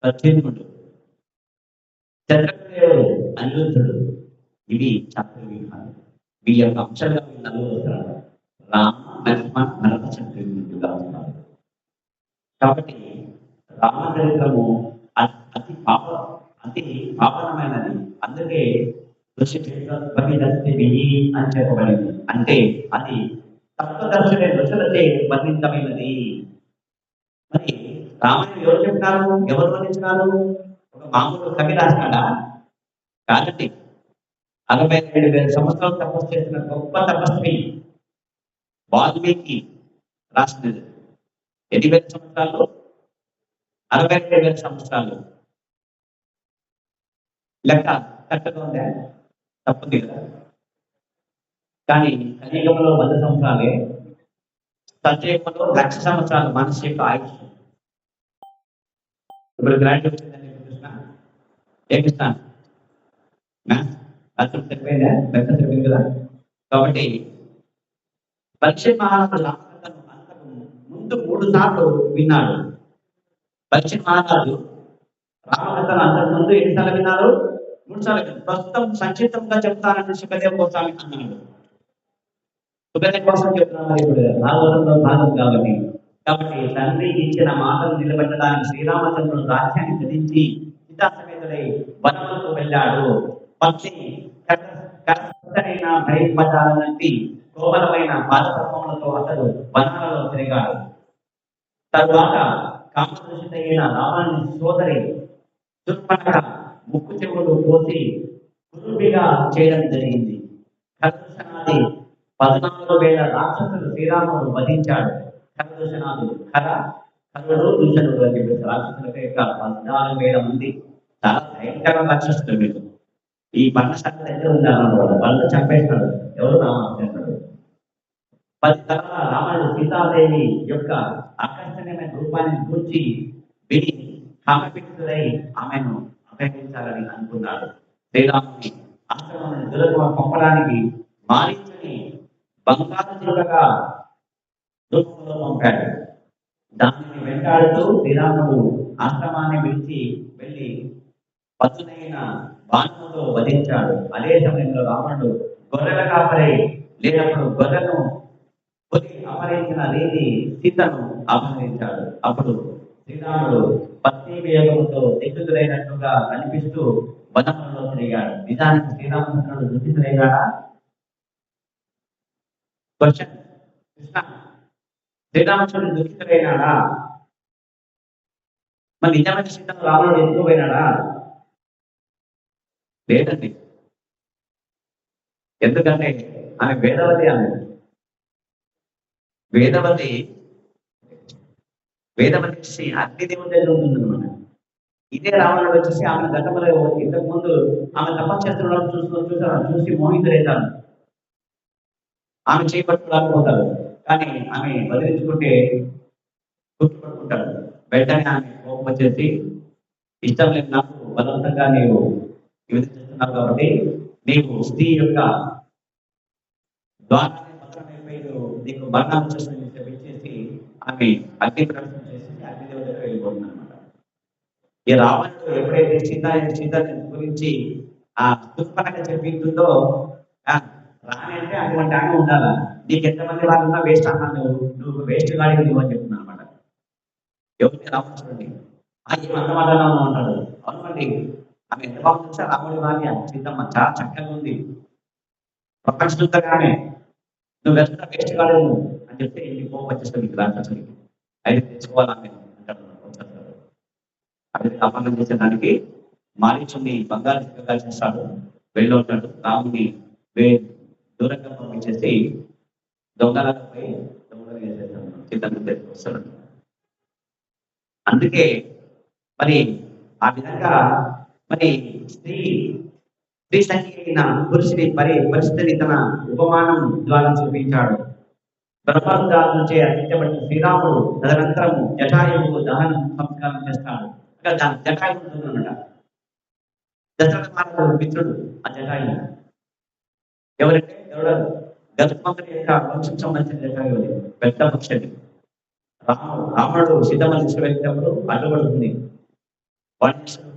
ప్రద్యుమ్నుడు. చంద్రకుడు ఎవరు? అనిరుద్ధుడు. ఇవి చాతుర్వ్యూహాలు. వీరి యొక్క అంశాలుగా నలుగురు వస్తారు. రామ, లక్ష్మణ, భరత, చంద్రకుడుగా ఉన్నారు. కాబట్టి రామచరిత్రము అతి పావనమైనది. అందుకే అని చెప్పబడింది. అంటే అది తత్వదర్శులే ఋషులచే వర్ణితమైనది. మరి రామాయణం ఎవరు చెప్పినారు? ఎవరు వర్ణించినారు? ఒక మామూలు కవి రాసినాడా? కాదండి. 67,000 సంవత్సరాలు తపస్సు చేసిన గొప్ప తపస్వి వాల్మీకి రాసినది. 8,000 సంవత్సరాలు, 67,000 సంవత్సరాలు. లెక్క కరెక్ట్గా ఉందా? తప్పుంది కదా. కానీ కలియుగంలో 100 సంవత్సరాలే, సత్యయుగంలో 1,00,000 సంవత్సరాలు మనిషి యొక్క ఆయుష్. ఇప్పుడు గ్రాండ్ వచ్చిందండి కృష్ణ. ఏ కృష్ణ? అర్థం చెప్పేదా? లెక్క చెప్పింది కదా. కాబట్టి పరీక్షిత్ మహారాజు రామకథను అంతకు ముందు 3 సార్లు విన్నాడు. పరీక్షిత్ మహారాజు రామకథను అంతకు ముందు ఎన్నిసార్లు విన్నారు? 3 సార్లు. ప్రస్తుతం సంక్షిప్తంగా చెప్తానని సుఖదేవ గోస్వామి అన్నాడు. సుఖదేవ గోస్వామి చెప్తున్నారు ఇప్పుడు భాగవతంలో భాగం కాబట్టి. తండ్రి ఇచ్చిన మాటలు నిలబెట్టడానికి శ్రీరామచంద్రుడు రాజ్యాన్ని ధరించి సీతా సమేతుడై వనములకు వెళ్ళాడు. పత్ని భయపడాలంటే కోమలమైన పాదపద్మములతో అతడు వనాలలో తిరిగాడు. తరువాత కామదృష్టియైన రావణుని సోదరి శూర్పణఖ ముక్కు చెవులు కోసి కురుబిగా చేయడం జరిగింది. ఖరదూషణాది 14,000 రాక్షసులు శ్రీరాముడు వధించాడు. ఖరదూషణాదులు ఖరుడు, దూషణుడు అని చెప్పేసి రాక్షసుల యొక్క 14,000 మంది చాలా భయంకర రాక్షసులు. మీరు ఈ పర్ణశాల దగ్గర ఉండాలన్నమాట. వాళ్ళు చంపేస్తాడు. ఎవరు? రామచంద్రుడు. 10 తరాల రాముడు సీతాదేవి యొక్క ఆకర్షణీయమైన రూపాన్ని కూర్చి విని కామపీడితుడై ఆమెను అపహరించాలని అనుకున్నాడు. శ్రీరాముని ఆశ్రమాన్ని దూరంగా పంపడానికి మారీచుని బంగారు చిలుకగా రూపంలో పంపాడు. దానిని వెంటాడుతూ శ్రీరాముడు ఆశ్రమాన్ని విడిచి వెళ్ళి పదునైన బాణముతో వధించాడు. అదే సమయంలో రావణుడు గొర్రెల కాపరి లేనప్పుడు గొర్రెను పొది అపహరించిన రీతి సీతను అపహరించాడు. అప్పుడు శ్రీరాముడు పత్ని వేగంతో దిక్కుదులైనట్టుగా కనిపిస్తూ వనంలో తిరిగాడు. నిజానికి శ్రీరామచంద్రుడు దిక్కుదులైనాడా? క్వశ్చన్ కృష్ణ, శ్రీరామచంద్రుడు దుఃఖితుడైనాడా? మరి నిజమైన సీతను రావణుడు ఎత్తుకుపోయినాడా? లేదండి. ఎందుకంటే ఆమె వేదవతి. వేదవతి వేదవతి అగ్నిదేవుని దగ్గర ఉంటుందన్నమాట. ఇదే రావణుడు వచ్చేసి ఆమె గతంలో ఇంతకు ముందు ఆమె తపస్సు చేస్తున్న చూసి మోహితుడైతాడు. ఆమె చేపట్టుకోవడానికి పోతాడు, కానీ ఆమె వదిలించుకుంటే గుర్తుపట్టుకుంటాడు. వెంటనే ఆమె కోపం వచ్చేసి, ఇష్టం లేదు నాకు, బలవంతంగా నీవు ఈ విధంగా చేస్తున్నావు కాబట్టి నీవు స్త్రీ యొక్క ద్వారాన్ని పత్రమైపోయి నీకు మరణం చేసి చెప్పేసి ఆమె అగ్ని ప్రవేశం చేసి అగ్నిదేవుడి దగ్గర వెళ్ళిపోతుంది అనమాట. ఈ రావణుడు ఎప్పుడైతే సీత గురించి ఆ దుష్పరంగా చెప్పిందో, రాని అంటే అటువంటి ఆమె ఉండాలా, నీకు ఎంతమంది వాళ్ళు ఉన్నా వేస్ట్ అన్నాను, నువ్వు వేస్ట్ గాడి నువ్వు అని చెప్తున్నా అనమాట. ఎవరికి రావణుడి ఏమంతమాటలా ఉంటాడు. అవునండి, ఆమె ఎంత బాగుంది, రాముడి భార్య సీతమ్మ చాలా చక్కగా ఉంది, ప్రపంచంగానే నువ్వు వెళ్తున్నా వేస్ట్ గాడు అని చెప్తే ఇంటికి కోపం వచ్చేస్తుంది మీకు రాక్షసుడికి. అయితే తెచ్చుకోవాలని అంటాడు. అది అపహరణ చేసేదానికి మారీచుని బంగారు చిక్కగా చేస్తాడు. వెళ్ళి ఉంటాడు. రాముని దూరంగా పంపించేసి దొంగలపై దొంగలు వేసేస్తాడు. సీతమ్మ వస్తాడు. అందుకే మరి ఆ విధంగా మరి స్త్రీ సంఖ్య అయిన పురుషుడి పరిస్థితిని తన ఉపమానం ద్వారా చూపించాడు. బ్రహ్మదాల నుంచే అర్చించబడిన శ్రీరాముడు తదనంతరం జటాయువు దహన సంస్కారం చేస్తాడు. జటాయు ఉంటుందన్నమాట. దశరథ మహారాజు మిత్రుడు ఆ జటాయు. ఎవరంటే గజమంతుడి యొక్క వంశం సంబంధించిన జటాయు. అది పెద్ద పక్షి. రాముడు సీతమ్మని తీసుకువెళ్ళినప్పుడు అడ్డుపడుతుంది.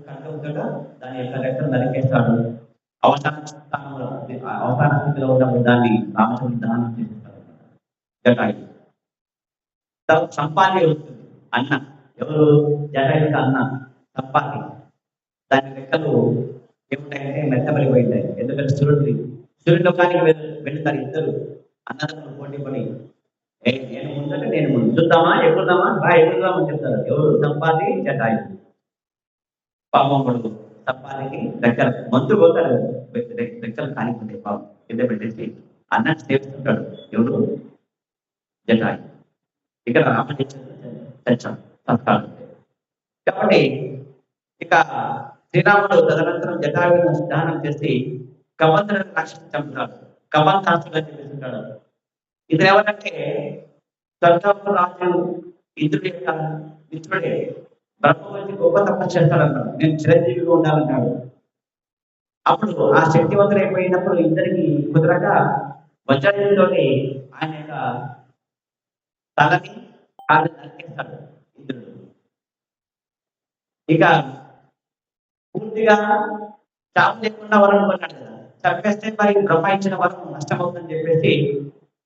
కంటగా దాని యొక్క రెక్కలు నరికేస్తాడు. అవసాన స్థితిలో ఉన్నప్పుడు దాన్ని రామచంద్రుడు దహనం చేసేస్తాడు. జటాయు తర్వాత సంపాతి వస్తుంది. అన్న ఎవరు? జటాయు యొక్క అన్న సంపాతి. దాని రెక్కలు ఏమిటాయంటే మెత్తబడిపోయింటాయి. ఎందుకంటే సూర్యులోకానికి వెళ్తారు ఇద్దరు అన్నదమ్ములు పోటీ పడి, నేను ముందంటే నేను ముందు చూద్దామా ఎగురుదామా ఎగురుదామని చెప్తారు. ఎవరు? సంపాతి జటాయు. పాపం పడుకు సంపాదికి రెక్కలు మందు పోతాడు. రెక్కలు కాలిపోతాయి. పాపం కింద పెట్టేసి అన్నని సేవిస్తుంటాడు. ఎవరు? జటాయు. ఇక్కడ రామని సంస్కారం. కాబట్టి ఇక శ్రీరాముడు తదనంతరం జటాయువును స్నానం చేసి కబంధులను రాక్షసుని చంపుతాడు. కబంధాస్తుడు అని చెప్పేస్తుంటాడు. ఇది ఎవరంటే స్వర్గంలో రాజు ఇంద్రుడి యొక్క మిత్రుడే. బ్రహ్మ గురించి గొప్ప తపస్సు చేస్తాడన్నాడు. నేను చిరంజీవిగా ఉండాలన్నాడు. అప్పుడు ఆ శక్తివంతులు అయిపోయినప్పుడు ఇద్దరికి కుదరక వజ్రయుడితోటి ఆయన యొక్క తలని కాళ్ళు నరికేస్తాడు ఇంద్రుడు. ఇక పూర్తిగా చావు లేకుండా వరం కొన్నాడు కదా, చంపేస్తే మరి బ్రహ్మ ఇచ్చిన వరం నష్టమవుతుందని చెప్పేసి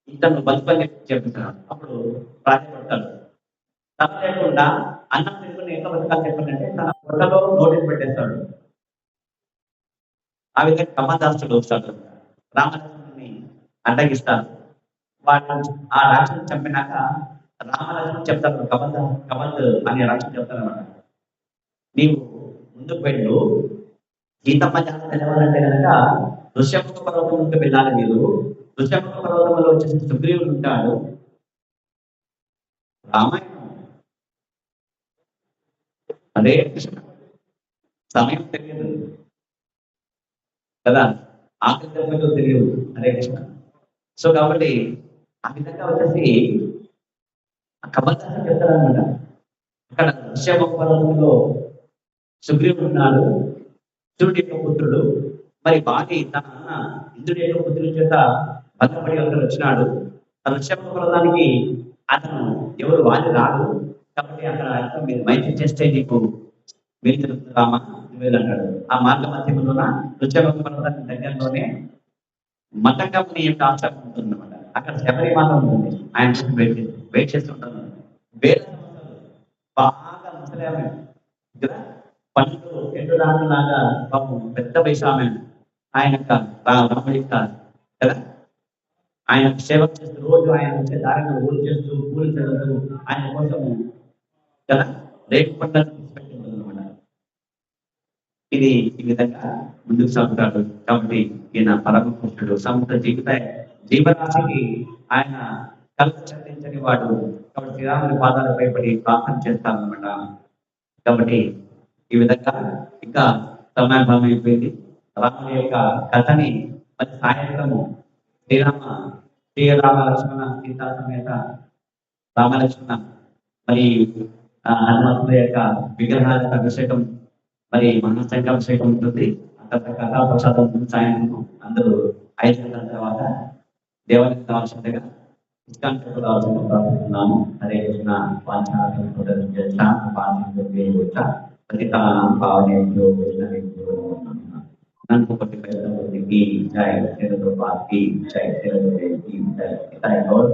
ఇతను బతుకని చెప్తున్నాడు. అప్పుడు ప్రాధాన్యపడతాడు. తన లేకుండా అన్నం తిరుగుని ఎంత బతకాలు చెప్పండి తన పొట్టలో నోటీస్ పెట్టేస్తాడు. ఆ విధంగా కమదాస్తుడు వస్తాడు. రామలక్ష్మణుని అడ్డగిస్తాడు. వాడు ఆ రాక్షసుని చంపినాక రామలక్ష్మణ్ చెప్తాడు. కబంధ్ అనే రాక్షసుడు చెప్తాడు అన్నమాట, నీవు ముందుకు వెళ్ళు, సీతమ్మ జాగ్రత్త తెలవాలంటే కనుక ఋష్యముఖ పర్వతం నుండి వెళ్ళాలి. మీరు ఋష్యముఖ పర్వతంలో వచ్చేసి సుగ్రీవుడు ఉంటాడు. రామాయణం అదే కృష్ణ సమయం తెలియదు కదా, ఆకలి దెబ్బలు తెలియదు. హరే కృష్ణ. సో కాబట్టి ఆ విధంగా వచ్చేసి కబంధాన్ని చెప్తారనమాట. అక్కడ ఋష్యముఖ పర్వతంలో సుగ్రీవుడు ఉన్నాడు, ఇంద్రుడి యొక్క పుత్రుడు. మరి బాగి తన అన్న ఇంద్రుడి యొక్క పుత్రుడి చేత భంగపడి అతను వచ్చినాడు. తన ఋష్యముఖ పర్వతానికి అతను ఎవరు వాలి రాడు, కాబట్టి అక్కడ అర్థం మీరు మైత్రి చేస్తే నీకు మీరు తిరుగుతుంది రామ నువ్వేలు అంటాడు. ఆ మార్గ మధ్యములోన రుచక పర్వతానికి దగ్గరలోనే మతకం నీ యొక్క ఆశ్రమం ఉంటుంది అనమాట. అక్కడ శబరి మాత ఉంటుంది. ఆయన కోసం వెయిట్ చేస్తుంటాను. వేల సంవత్సరాలు బాగా ముసలామె కదా, పండ్లు ఎండు లాగా పాపం పెద్ద వయసు ఆమె. ఆయన యొక్క రాముడి యొక్క కదా ఆయన సేవ చేస్తూ రోజు ఆయన వచ్చే దారిని ఊరు చేస్తూ పూలు చదువుతూ ఆయన కోసము కదా రేపు పంటలు తీసుకెళ్తుంది అనమాట. ఇది ఈ విధంగా ముందుకు సాగుతాడు. కాబట్టి ఈయన పరమ పురుషుడు సముద్ర జీవరాశికి ఆయన కల్ప చెల్లించని వాడు. కాబట్టి శ్రీరాముని పాదాలపై పడి ప్రార్థన చేస్తానమాట. కాబట్టి ఈ విధంగా ఇంకా సమయాభావం అయిపోయింది. రాముని యొక్క కథని మరి సాయంత్రము శ్రీరామ లక్ష్మణ సీతా సమేత రామలక్ష్మణ మరి హనుమంతుల యొక్క విగ్రహాల అభిషేకం మరి మహాశంకాభిషేకం ఉంటుంది. అంత కథా ప్రసాదం సాయంత్రం అందరూ 5 గంటల తర్వాత దేవాలయం కావాల్సిందిగా ఇస్కాన్ రావాల్సిందిగా ప్రార్థిస్తున్నాము. హరే కృష్ణ నన్ను కొట్టి జై జై గౌరవ